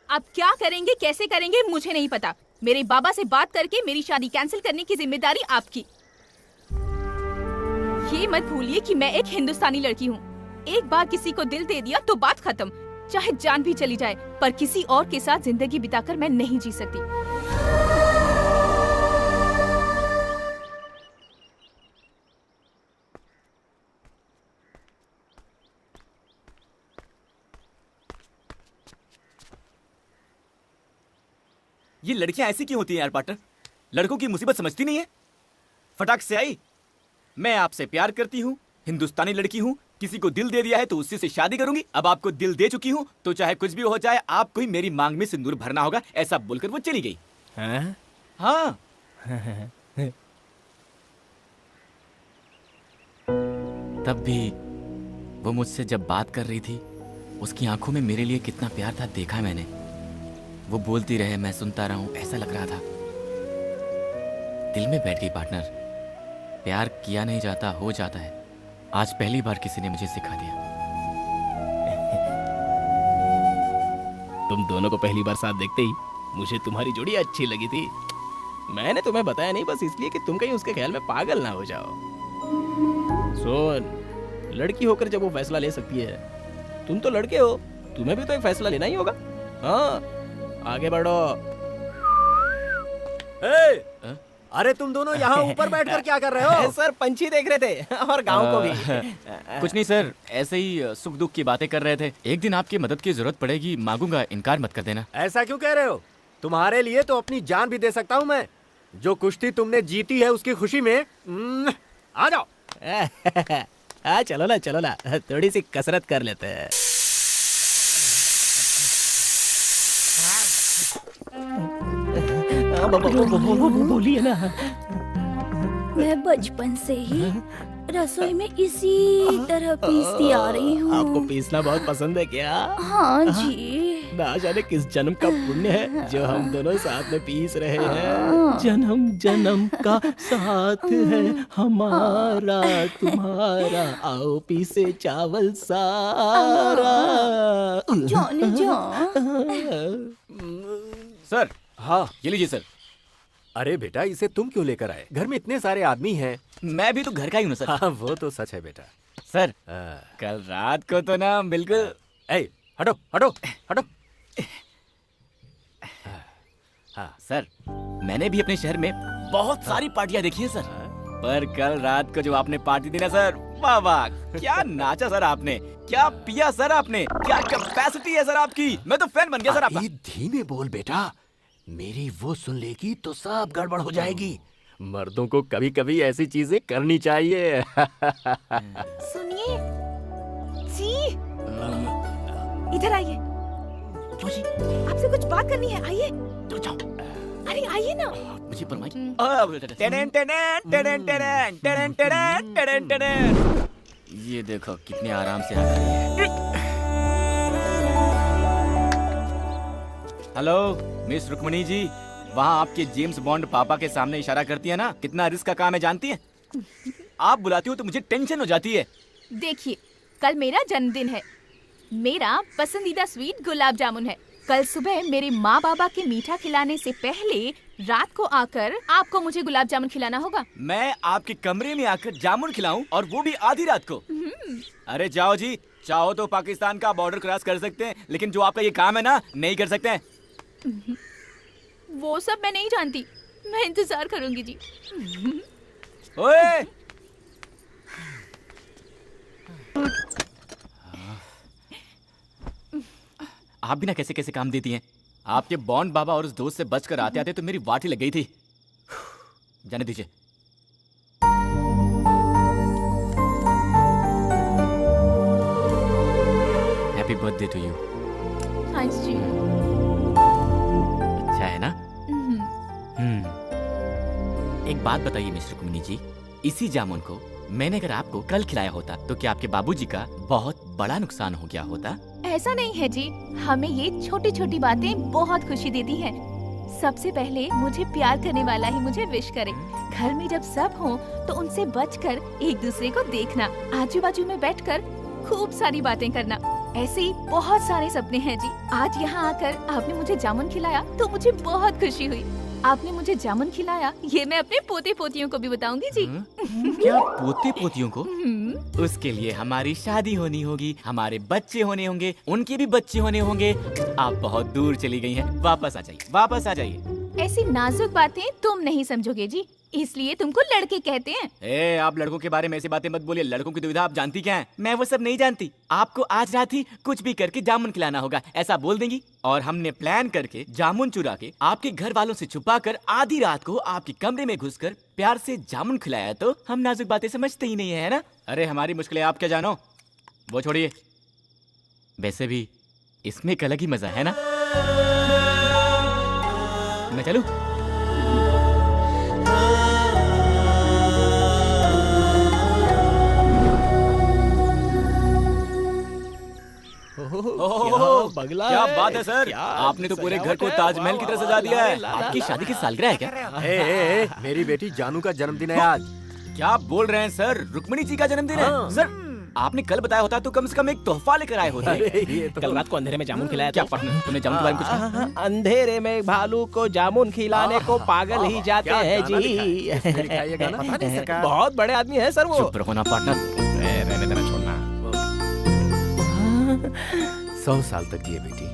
आप क्या करेंगे, कैसे करेंगे, मुझे नहीं पता। मेरे बाबा से बात करके मेरी शादी कैंसिल करने की जिम्मेदारी आपकी। ये मत भूलिए कि मैं एक हिंदुस्तानी लड़की हूँ। एक बार किसी को दिल दे दिया तो बात खत्म, चाहे जान भी चली जाए, पर किसी और के साथ जिंदगी बिताकर मैं नहीं जी सकती। ये लड़कियां ऐसी क्यों होती हैं यार पार्टनर? लड़कों की मुसीबत समझती नहीं है। फटाक से आई, मैं आपसे प्यार करती हूँ, हिंदुस्तानी लड़की हूँ, किसी को दिल दे दिया है तो उसी से शादी करूंगी। अब आपको दिल दे चुकी हूँ तो चाहे कुछ भी हो जाए, आपको ही मेरी मांग में सिंदूर भरना होगा, ऐसा बोलकर वो चली गई। हाँ। तब भी वो मुझसे जब बात कर रही थी, उसकी आंखों में मेरे लिए कितना प्यार था देखा मैंने। वो बोलती रहे, मैं सुनता रहा हूं, ऐसा लग रहा था दिल में बैठ गई। पार्टनर, प्यार किया नहीं जाता, हो जाता है। आज पहली बार किसी ने मुझे सिखा दिया। तुम दोनों को पहली बार साथ देखते ही मुझे तुम्हारी जोड़ी अच्छी लगी थी। मैंने तुम्हें बताया नहीं बस इसलिए कि तुम कहीं उसके ख्याल में पागल ना हो जाओ। सुन, लड़की होकर जब वो फैसला ले सकती है, तुम तो लड़के हो, तुम्हें भी तो एक फैसला लेना ही होगा। हाँ, आगे बढ़ो। अरे तुम दोनों यहाँ ऊपर बैठकर क्या कर रहे हो? सर पंछी देख रहे थे और गांव को भी। कुछ नहीं सर, ऐसे ही सुख दुख की बातें कर रहे थे। एक दिन आपकी मदद की जरूरत पड़ेगी, मांगूंगा, इनकार मत कर देना। ऐसा क्यों कह रहे हो? तुम्हारे लिए तो अपनी जान भी दे सकता हूँ मैं। जो कुश्ती तुमने जीती है उसकी खुशी में आ जाओ। चलो ना, थोड़ी सी कसरत कर लेते हैं। बोलिए ना। मैं बचपन से ही रसोई में इसी तरह पीसती आ रही हूँ। आपको पीसना बहुत पसंद है क्या? हाँ जी। ना जाने किस जन्म का पुण्य है जो हम दोनों साथ में पीस रहे हैं। जन्म जन्म का साथ है हमारा तुम्हारा, आओ पीसे चावल सारा। जाने जा। सर, हाँ ये लीजिए सर। अरे बेटा, इसे तुम क्यों लेकर आए? घर में इतने सारे आदमी हैं। मैं भी तो घर का ही हूँ सर। हाँ वो तो सच है बेटा। सर, कल रात को तो ना बिल्कुल। हटो हटो हटो। हाँ सर, मैंने भी अपने शहर में बहुत सारी पार्टियां देखी हैं सर, पर कल रात को जो आपने पार्टी दी ना सर, वाह वाह, क्या नाचा सर आपने, क्या पिया सर आपने, क्या कैपेसिटी है सर आपकी। मैं तो फैन बन गया सर आपका। धीमे बोल बेटा, मेरी वो सुन लेगी तो सब गड़बड़ हो जाएगी। मर्दों को कभी कभी ऐसी चीजें करनी चाहिए। सुनिए जी, इधर आइए। आपसे कुछ बात करनी है, आइए। तो जाओ। अरे आइए ना। मुझे ये देखो कितने आराम से आ रही है। हेलो मिस रुक्मणी जी, वहाँ आपके जेम्स बॉन्ड पापा के सामने इशारा करती है ना, कितना रिस्क का काम है जानती है? आप बुलाती हो तो मुझे टेंशन हो जाती है। देखिए, कल मेरा जन्मदिन है। मेरा पसंदीदा स्वीट गुलाब जामुन है। कल सुबह मेरे माँ बाबा के मीठा खिलाने से पहले रात को आकर आपको मुझे गुलाब जामुन खिलाना होगा। मैं आपके कमरे में आकर जामुन खिलाऊं, और वो भी आधी रात को? अरे जाओ जी, चाहो तो पाकिस्तान का बॉर्डर क्रॉस कर सकते हैं, लेकिन जो आपका ये काम है ना, नहीं कर सकते हैं। वो सब मैं नहीं जानती, मैं इंतजार करूंगी जी। ओए! आप भी ना कैसे कैसे काम देती हैं। आपके बॉन्ड बाबा और उस दोस्त से बचकर आते आते तो मेरी वाट ही लग गई थी। जाने दीजिए। Happy birthday to you. Thanks जी। अच्छा है ना? एक बात बताइए मिस्टर कुमनी जी, इसी जामुन को मैंने अगर आपको कल खिलाया होता तो क्या आपके बाबूजी का बहुत बड़ा नुकसान हो गया होता? ऐसा नहीं है जी, हमें ये छोटी छोटी बातें बहुत खुशी देती हैं। सबसे पहले मुझे प्यार करने वाला ही मुझे विश करे। घर में जब सब हों तो उनसे बचकर एक दूसरे को देखना, आजू बाजू में बैठकर खूब सारी बातें करना, ऐसे ही बहुत सारे सपने हैं जी। आज यहाँ आकर आपने मुझे जामुन खिलाया तो मुझे बहुत खुशी हुई। आपने मुझे जामुन खिलाया, ये मैं अपने पोते पोतियों को भी बताऊंगी जी। क्या पोते पोतियों को? उसके लिए हमारी शादी होनी होगी, हमारे बच्चे होने होंगे, उनके भी बच्चे होने होंगे। आप बहुत दूर चली गई हैं, वापस आ जाइए, वापस आ जाइए। ऐसी नाजुक बातें तुम नहीं समझोगे जी, इसलिए तुमको लड़के कहते हैं। आप लड़कों के बारे में ऐसी बातें मत बोलिए। लड़कों की दुविधा आप जानती क्या है? मैं वो सब नहीं जानती। आपको आज रात ही कुछ भी करके जामुन खिलाना होगा, ऐसा बोल देंगी, और हमने प्लान करके जामुन चुरा के आपके घर वालों से छुपाकर आधी रात को आपके कमरे में घुसकर प्यार से जामुन खिलाया तो हम नाजुक बातें समझते ही नहीं है ना? अरे हमारी मुश्किलें आप क्या जानो, वो छोड़िए। वैसे भी इसमें एक अलग ही मजा है ना। मैं चलूं? बगला क्या बात है सर, आपने तो पूरे घर को ताजमहल की तरह सजा दिया है। आपकी शादी की सालगिरह है क्या? मेरी बेटी जानू का जन्मदिन है आज। क्या बोल रहे हैं सर? रुक्मिणी जी का जन्मदिन है? सर आपने कल बताया होता तो कम से कम एक तोहफा लेकर आए होते। अरे ये तो कल रात को अंधेरे में जामुन खिलाया क्या था। पार्टनर, तुमने जामुन के बारे में कुछ कहा? अंधेरे में भालू को जामुन खिलाने को पागल ही जाते हैं जी। पता नहीं सरकार। बहुत बड़े आदमी है सर वो। चुप रहो ना पार्टनर। रहने देना, छोड़ना। 100 साल तक जिए बेटी।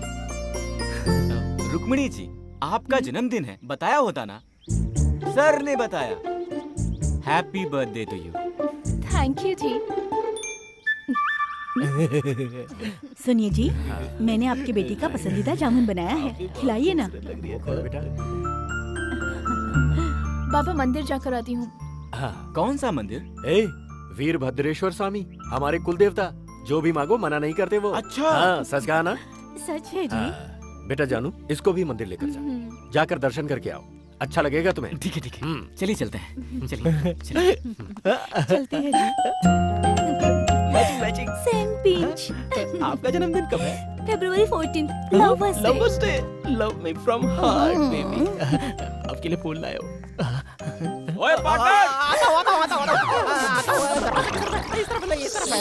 रुक्मिणी जी, आपका जन्मदिन है, बताया होता ना। सर ने बताया। Happy birthday to you. Thank you जी। सुनिए जी, मैंने आपकी बेटी का पसंदीदा जामुन बनाया है, खिलाइए ना। बाबा मंदिर जाकर आती हूँ। कौन सा मंदिर? वीरभद्रेश्वर स्वामी, हमारे कुल देवता। जो भी मांगो मना नहीं करते वो। अच्छा। हाँ, सच कहा ना? सच है जी। बेटा जानू, इसको भी मंदिर लेकर जा, जाकर दर्शन करके आओ, अच्छा लगेगा तुम्हें। ठीक है ठीक है, चलिए चलते हैं। चलिए चलते हैं जी। मैचिंग। Same pinch. आपका जन्मदिन कब है? February 14th, Lovers Day। Lovers Day। Love me from heart, baby। आपके लिए फूल लाया हूँ। ओए पार्टनर, इस तरफ नहीं, इस तरफ है।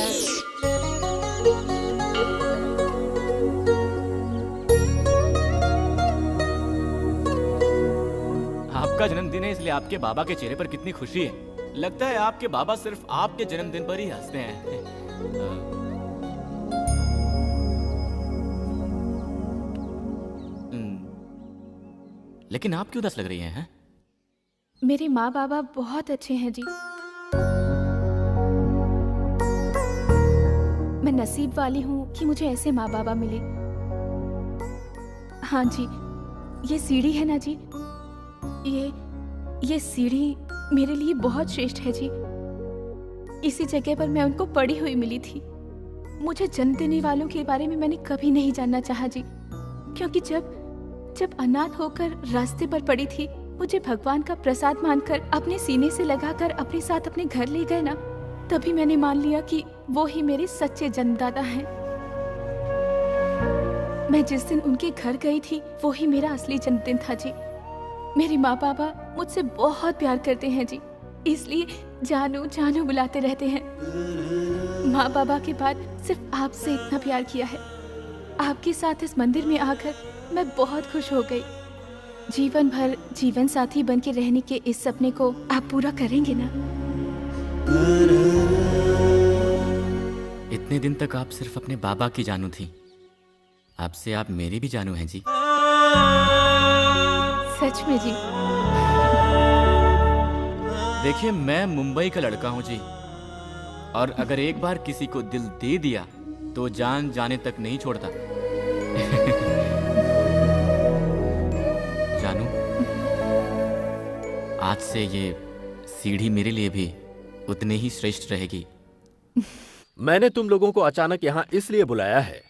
आपका जन्मदिन है इसलिए आपके बाबा के चेहरे पर कितनी खुशी है। लगता है आपके बाबा सिर्फ आपके जन्मदिन पर ही हंसते हैं। लेकिन आप क्यों उदास लग रही हैं? मेरे माँ बाबा बहुत अच्छे हैं जी। मैं नसीब वाली हूँ कि मुझे ऐसे माँ बाबा मिले। हाँ जी, ये सीढ़ी है ना जी, ये सीढ़ी मेरे लिए बहुत श्रेष्ठ है जी। इसी जगह पर मैं उनको पड़ी हुई मिली थी। मुझे जन्म देने वालों के बारे में मैंने कभी नहीं जानना चाहा जी, क्योंकि जब अनाथ होकर रास्ते पर पड़ी थी, मुझे भगवान का प्रसाद मानकर अपने सीने से लगाकर अपने साथ अपने घर ले गए ना, तभी मैंने मान लिया कि वो ही मेरे सच्चे जन्मदाता हैं। मैं जिस दिन उनके घर गई थी, वो ही मेरा असली जन्मदिन था जी। मेरे माँ बाबा मुझसे बहुत प्यार करते हैं जी, इसलिए जानू जानू बुलाते रहते हैं। माँ बाबा के बाद सिर्फ आपसे इतना प्यार किया है। आपके साथ इस मंदिर में आकर मैं बहुत खुश हो गई। जीवन भर जीवन साथी बन के रहने के इस सपने को आप पूरा करेंगे ना? इतने दिन तक आप सिर्फ अपने बाबा की जानू थी, अब से आप मेरी भी जानू हैं जी। सच में जी? देखिए, मैं मुंबई का लड़का हूँ जी, और अगर एक बार किसी को दिल दे दिया तो जान जाने तक नहीं छोड़ता। जानू, आज से ये सीढ़ी मेरे लिए भी उतनी ही श्रेष्ठ रहेगी। मैंने तुम लोगों को अचानक यहाँ इसलिए बुलाया है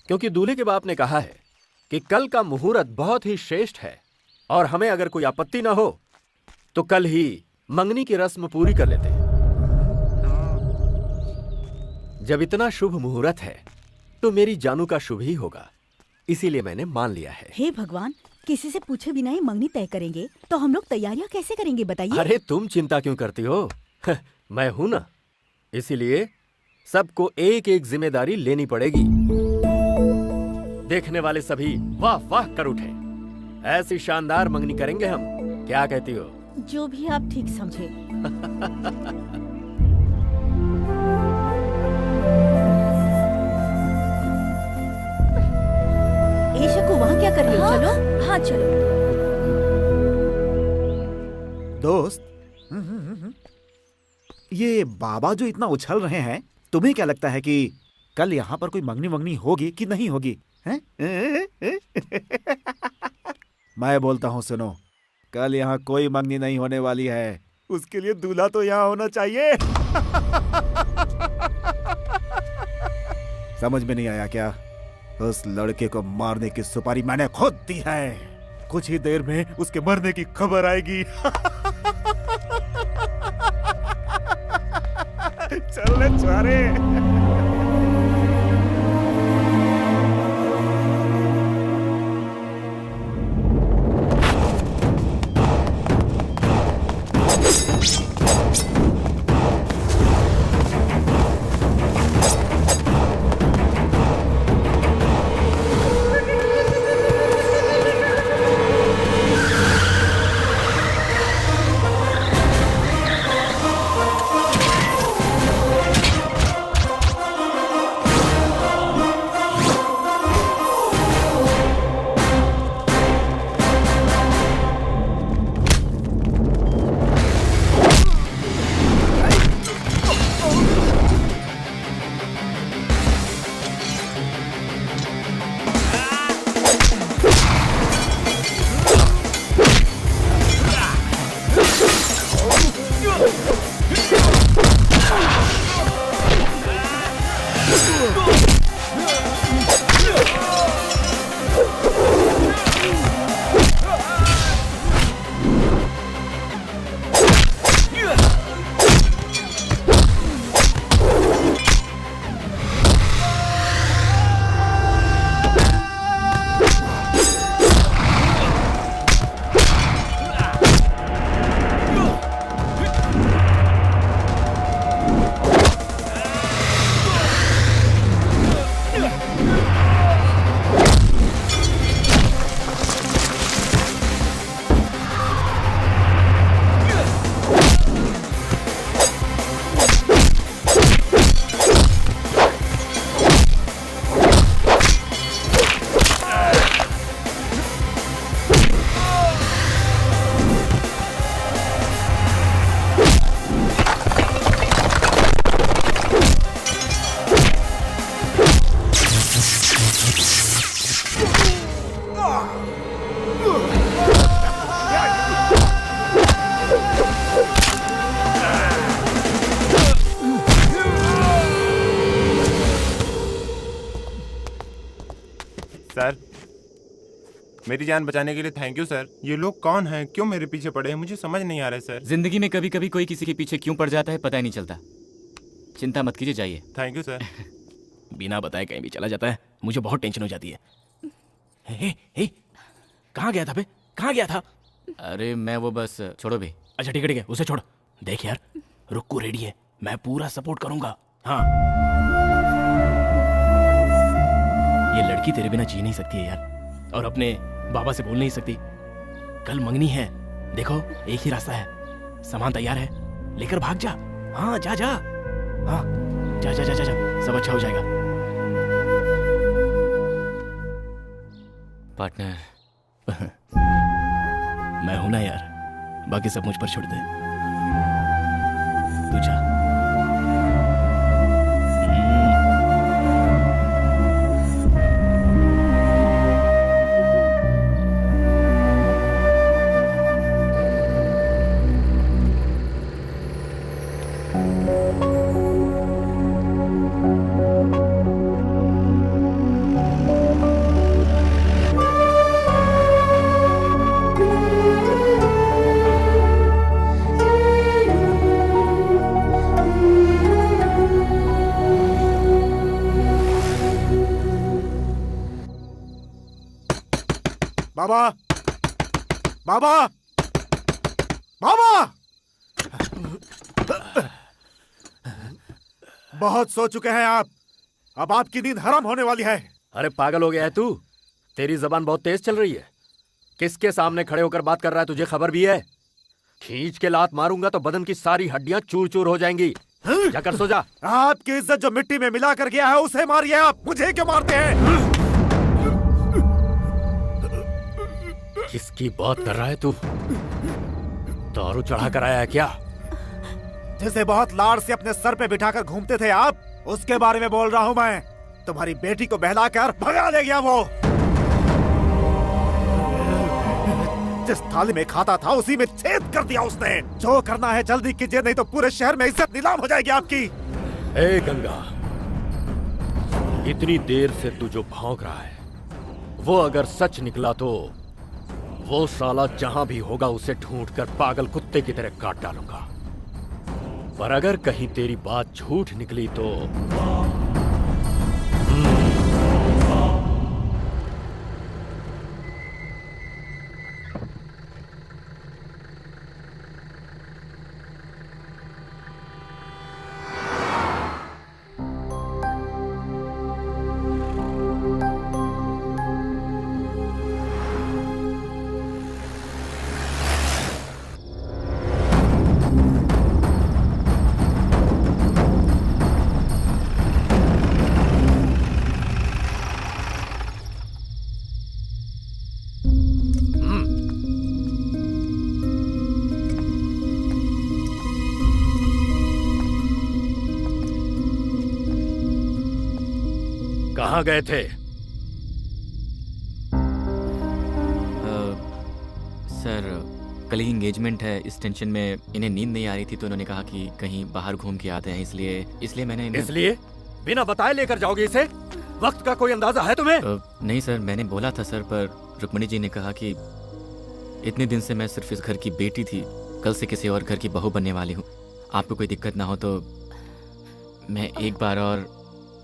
क्योंकि दूल्हे के बाप ने कहा है कि कल का मुहूर्त बहुत ही श्रेष्ठ है, और हमें अगर कोई आपत्ति ना हो तो कल ही मंगनी की रस्म पूरी कर लेते हैं। जब इतना शुभ मुहूर्त है तो मेरी जानू का शुभ ही होगा, इसीलिए मैंने मान लिया है। हे भगवान, किसी से पूछे बिना ही मंगनी तय करेंगे तो हम लोग तैयारियां कैसे करेंगे बताइए? अरे तुम चिंता क्यों करती हो? मैं हूं ना, इसीलिए सबको एक एक जिम्मेदारी लेनी पड़ेगी। देखने वाले सभी वाह वाह कर उठे। ऐसी शानदार मंगनी करेंगे हम, क्या कहती हो? जो भी आप ठीक समझे। शकु, वहाँ क्या कर रही हो? चलो। हाँ चलो। दोस्त, ये बाबा जो इतना उछल रहे हैं, तुम्हें क्या लगता है कि कल यहाँ पर कोई मंगनी वंगनी होगी कि नहीं होगी? हैं? मैं बोलता हूँ, सुनो, कल यहाँ कोई मंगनी नहीं होने वाली है। उसके लिए दूल्हा तो यहाँ होना चाहिए। समझ में नहीं आया क्या? उस लड़के को मारने की सुपारी मैंने खुद दी है। कुछ ही देर में उसके मरने की खबर आएगी। चल छुआरे। सर, मेरी जान बचाने के लिए थैंक यू सर। ये लोग कौन हैं, क्यों मेरे पीछे पड़े हैं, मुझे समझ नहीं आ रहा है सर। जिंदगी में कभी कभी कोई किसी के पीछे क्यों पड़ जाता है पता ही नहीं चलता। चिंता मत कीजिए, जाइए। Thank you sir. बिना बताए कहीं भी चला जाता है, मुझे बहुत टेंशन हो जाती है। हे, कहाँ गया था बे? कहाँ गया था? अरे मैं वो बस छोड़ो भी। अच्छा ठीक है, उसे छोड़। देख यार, रुक्कू रेडी है, मैं पूरा सपोर्ट करूंगा। हाँ, ये लड़की तेरे बिना जी नहीं सकती है यार, और अपने बाबा से बोल नहीं सकती। कल मंगनी है, देखो एक ही रास्ता है। सामान तैयार है, लेकर भाग जा। हाँ जा जा, हाँ जा जा जा जा, जा। सब अच्छा हो जाएगा। पार्टनर मैं हूं ना यार, बाकी सब मुझ पर छोड़ दे। तू जा। बाबा, बाबा, बाबा! बहुत सो चुके हैं आप, अब आपकी नींद हराम होने वाली है। अरे पागल हो गया है तू? तेरी जबान बहुत तेज चल रही है। किसके सामने खड़े होकर बात कर रहा है, तुझे खबर भी है? खींच के लात मारूंगा तो बदन की सारी हड्डियां चूर चूर हो जाएंगी। जाकर सो जा। आपकी इज्जत जो मिट्टी में मिला कर गया है उसे मारिए आप, मुझे क्यों मारते हैं? किसकी बात कर रहा है तू? दारू चढ़ा कर आया है क्या? जिसे बहुत लाड़ से अपने सर पे बिठाकर घूमते थे आप, उसके बारे में बोल रहा हूँ मैं। तुम्हारी बेटी को बहलाकर भगा ले गया वो। जिस थाली में खाता था उसी में छेद कर दिया उसने। जो करना है जल्दी कीजिए, नहीं तो पूरे शहर में इज्जत नीलाम हो जाएगी आपकी। ए गंगा, इतनी देर से तू जो भौंक रहा है वो अगर सच निकला तो वो साला जहां भी होगा उसे ढूंढकर पागल कुत्ते की तरह काट डालूंगा। पर अगर कहीं तेरी बात झूठ निकली तो कहाँ गए थे? सर, कल ही एंगेजमेंट है, इस टेंशन में इन्हें नींद नहीं आ रही थी तो उन्होंने कहा कि कहीं बाहर घूम के आते हैं, इसलिए मैंने इसलिए बिना बताए लेकर जाओगे इसे? वक्त का कोई अंदाजा है तुम्हें? नहीं सर, मैंने बोला था सर, पर रुक्मणी जी ने कहा कि इतने दिन से मैं सिर्फ इस घर की बेटी थी, कल से किसी और घर की बहू बनने वाली हूँ। आपको कोई दिक्कत ना हो तो मैं एक बार और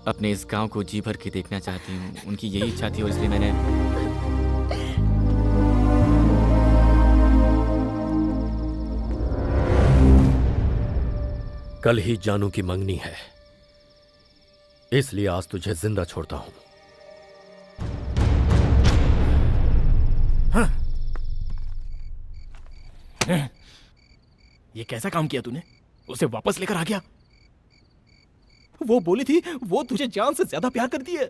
अपने इस गांव को जी भर के देखना चाहती हूँ। उनकी यही इच्छा थी और इसलिए मैंने कल ही जानू की मंगनी है, इसलिए आज तुझे जिंदा छोड़ता हूं। हाँ। ये कैसा काम किया तूने? उसे वापस लेकर आ गया। वो बोली थी वो तुझे जान से ज्यादा प्यार करती है।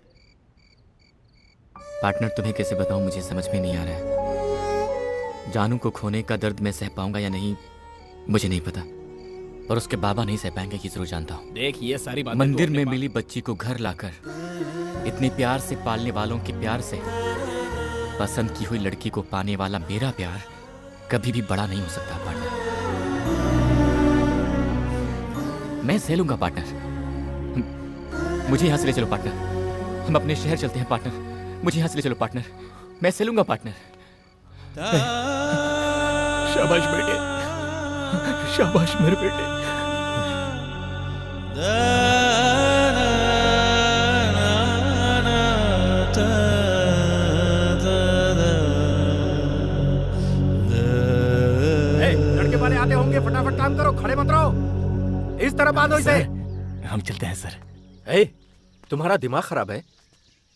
पार्टनर, तुम्हें कैसे बताऊं, मुझे समझ में नहीं आ रहा है। जानू को खोने का दर्द मैं सह पाऊंगा या नहीं मुझे नहीं पता, पर उसके बाबा नहीं सह पाएंगे, ये जरूर जानता हूं। देख, ये सारी बातें मंदिर में मिली बच्ची को घर लाकर इतने प्यार से पालने वालों के प्यार से पसंद की हुई लड़की को पाने वाला मेरा प्यार कभी भी बड़ा नहीं हो सकता पार्टनर। मैं सह लूंगा पार्टनर। मुझे यहां से ले चलो पार्टनर, हम अपने शहर चलते हैं पार्टनर। मुझे यहाँ से ले चलो पार्टनर, मैं चलूंगा पार्टनर। शाबाश बेटे, शाबाश मेरे बेटे। लड़के वाले आते होंगे, फटाफट काम करो, खड़े मत रहो। इस तरह बांधो इसे। हम चलते हैं सर। ए, तुम्हारा दिमाग खराब है?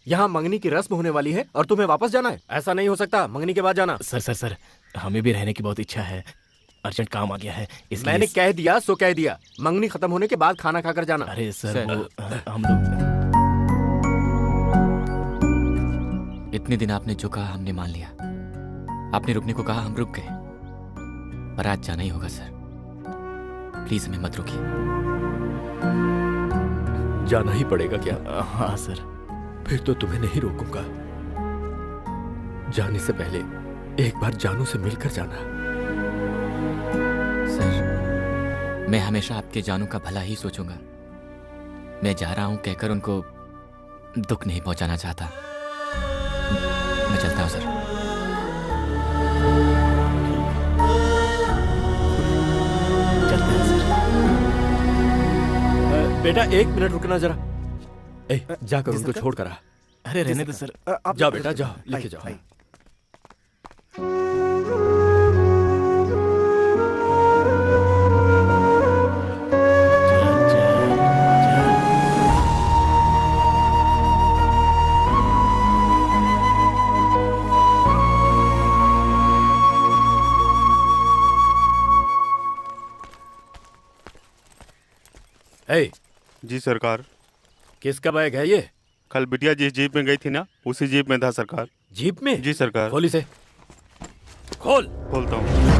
यहाँ मंगनी की रस्म होने वाली है और तुम्हें वापस जाना है? ऐसा नहीं हो सकता, मंगनी के बाद जाना। सर सर सर, हमें भी रहने की बहुत इच्छा है, अर्जेंट काम आ गया है इसलिए। मैंने कह दिया सो कह दिया, मंगनी खत्म होने के बाद खाना खाकर जाना। अरे सर, हम लोग इतने दिन आपने जो कहा हमने मान लिया, आपने रुकने को कहा हम रुक गए, पर आज जाना ही होगा सर। प्लीज हमें मत रोकिए। जाना ही पड़ेगा क्या? हाँ सर। फिर तो तुम्हें नहीं रोकूंगा। जाने से पहले एक बार जानू से मिलकर जाना। सर, मैं हमेशा आपके जानू का भला ही सोचूंगा। मैं जा रहा हूं कहकर उनको दुख नहीं पहुंचाना चाहता। मैं चलता हूं सर। बेटा 1 मिनट रुकना जरा। जाकर उनको छोड़ कर आ। अरे रहने दो सर। जाओ बेटा जाओ, लेके जाओ। जी सरकार। किसका बैग है ये? कल बिटिया जिस जीप में गई थी ना, उसी जीप में था सरकार। जीप में? जी सरकार। खोल इसे। खोल। खोलता हूँ।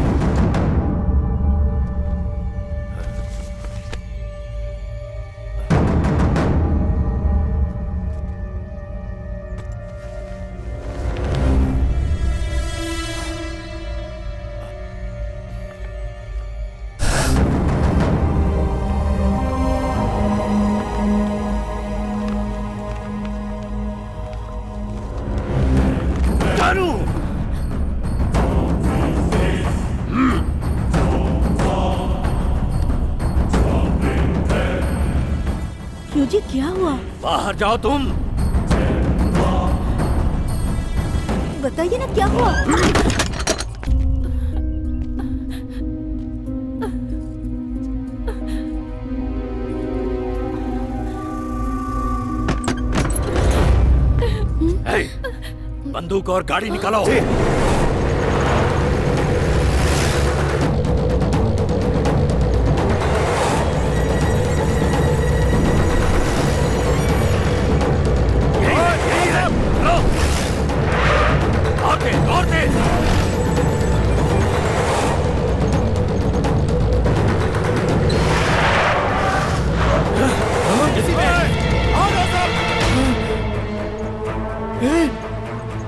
जी क्या हुआ? बाहर जाओ तुम। बताइए ना क्या हुआ? बंदूक और गाड़ी निकालो।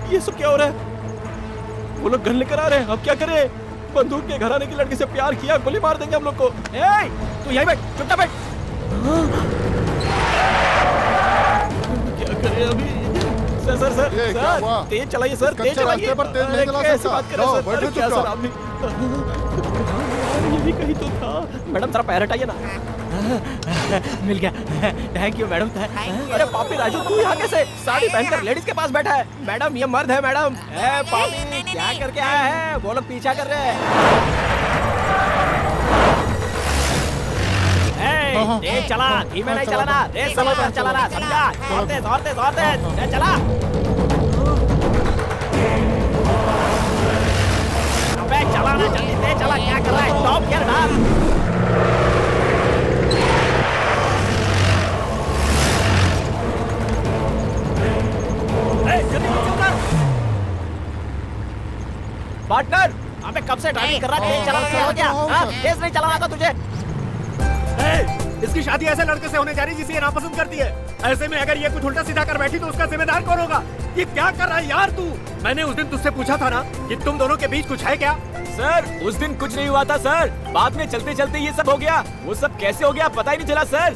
ये सब क्या हो रहा है? वो लोग गन लेकर आ रहे हैं, अब क्या करें? बंदूक के घराने की लड़की से प्यार किया, गोली मार देंगे हम लोग को। ए, तू यहीं बैठ, चुपचाप बैठ। क्या करें अभी? सर सर सर सर, तेज चलाइए सर, तेज चलाइए। कैसे बात करें सर? अरे क्या सर आपने? ये भी कहीं तो था। मैडम जरा पैर हटाइए ना। मिल गया, थैंक यू मैडम। अरे पापी राजू, तू यहाँ कैसे? साड़ी पहनकर लेडीज के पास बैठा है। मैडम ये मर्द है मैडम। पापी क्या करके आया है? वो लोग पीछा कर रहे हैं। तेज चला, धीमे नहीं चलाना, रेस समय पर चलाना, समझा? दौड़ते दौड़ते दौड़ते चला। अबे चलाना जल्दी, तेज चला, क्या कर रहा है? टॉप गियर डाल। पार्टनर, अबे कब से ड्राइविंग कर रहा है? तेज चलाना हो गया? हाँ, तेज नहीं चलाना था तुझे। इसकी शादी ऐसे लड़के से होने जा रही जिसे ये नापसंद करती है। ऐसे में अगर ये कुछ उल्टा सीधा कर बैठी तो उसका जिम्मेदार कौन होगा? ये क्या कर रहा है यार तू? मैंने उस दिन तुझसे पूछा था ना कि तुम दोनों के बीच कुछ है क्या? सर उस दिन कुछ नहीं हुआ था सर, बाद में चलते चलते ये सब हो गया। वो सब कैसे हो गया पता ही नहीं चला सर।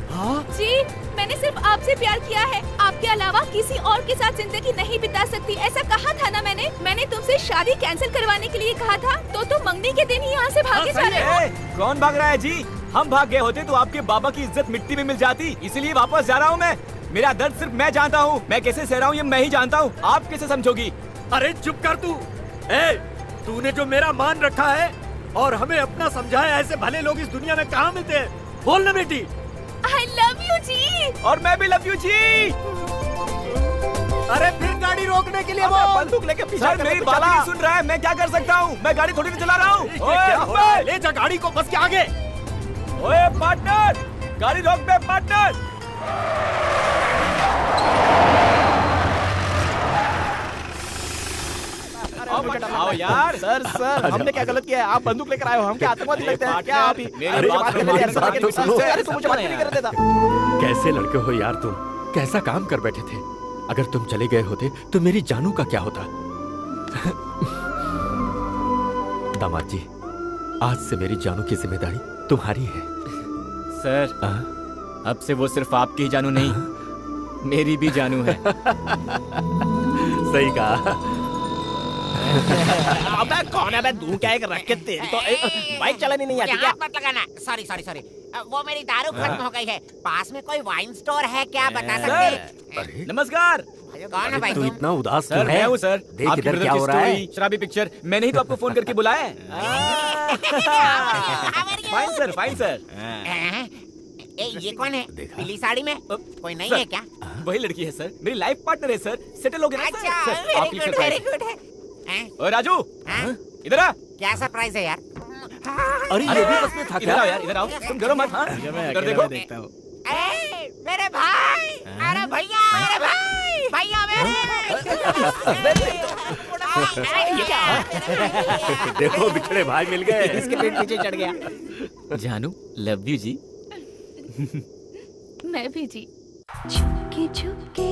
जी मैंने सिर्फ आपसे प्यार किया है, आपके आपके अलावा किसी और के साथ जिंदगी नहीं बिता सकती, ऐसा कहा था ना मैंने तुमसे शादी कैंसिल करवाने के लिए कहा था, तो तुम मंगनी के दिन ही यहाँ से भागे जा रहे हो। कौन भाग रहा है जी? हम भाग गए होते तो आपके बाबा की इज्जत मिट्टी में मिल जाती, इसीलिए वापस जा रहा हूँ मैं। मेरा दर्द सिर्फ मैं जानता हूँ, मैं कैसे सह रहा हूँ ये मैं ही जानता हूँ, आप कैसे समझोगी? अरे चुप कर तू। तूने जो मेरा मान रखा है और हमें अपना समझाया, ऐसे भले लोग इस दुनिया में कहाँ मिलते हैं? बोल ना बेटी। I love you जी। और मैं भी लव यू जी। अरे फिर गाड़ी रोकने के लिए बोल। बंदूक लेके पीछे मेरी बात नहीं सुन रहा है, मैं क्या कर सकता हूँ? मैं गाड़ी थोड़ी नहीं चला रहा हूँ। क्या हो रहा है? ले जा गाड़ी को बस के आगे। ओए पार्टनर, गाड़ी रोक बे पार्टनर। आओ यार। सर हमने क्या गलत किया है? आप बंदूक लेकर आए हो, हम क्या आतंकवादी लगते हैं क्या? आप ही मेरी बात तो सुनो। अरे तुम मुझे बात नहीं कर देता। कैसे लड़के हो यार तुम, कैसा काम कर बैठे थे। अगर तुम चले गए होते तो मेरी जानू का क्या होता। दामाद जी, आज से मेरी जानू की जिम्मेदारी तुम्हारी है। सर अब से वो सिर्फ आपकी ही जानू नहीं, मेरी भी जानू है। सही कहा। अबे कौन है बे? तू क्या एक रख के तेरी तो बाइक चलानी नहीं आती क्या? हाथ मत लगाना। सॉरी सॉरी सॉरी, वो मेरी दारू खत्म हो गई है। पास में कोई वाइन स्टोर है क्या, बता सकते हैं? नमस्कार। कौन है भाई तू तुम? इतना उदास सर क्यों है? मैं हूँ सर। देख आपके इधर ब्रदर क्या की हो रहा है। स्टोरी, शराबी पिक्चर, मैंने ही तो आपको फोन करके बुलाया है। Fine sir, fine sir. ये कौन है पीली साड़ी में? कोई नहीं है क्या? वही लड़की है सर, मेरी लाइफ पार्टनर है सर। सेटल हो गया ना सर? अच्छा, सर, आपके लिए surprise वेरी है। गुड है। ओए राजू, इधर आ। क्या सरप्राइज है यार? अरे ये भी बस में था इधर क्या? आओ यार, इधर आओ, तुम डरो मत। इधर देखो। देखता हूँ। मेरे भाई, अरे भैया, अरे भाई, भैया मेरे। देखो बिछड़े भाई मिल गए। इसके पेट पीछे चढ़ गया। जानू लव यू जी। मैं भी जी। चुपके चुपके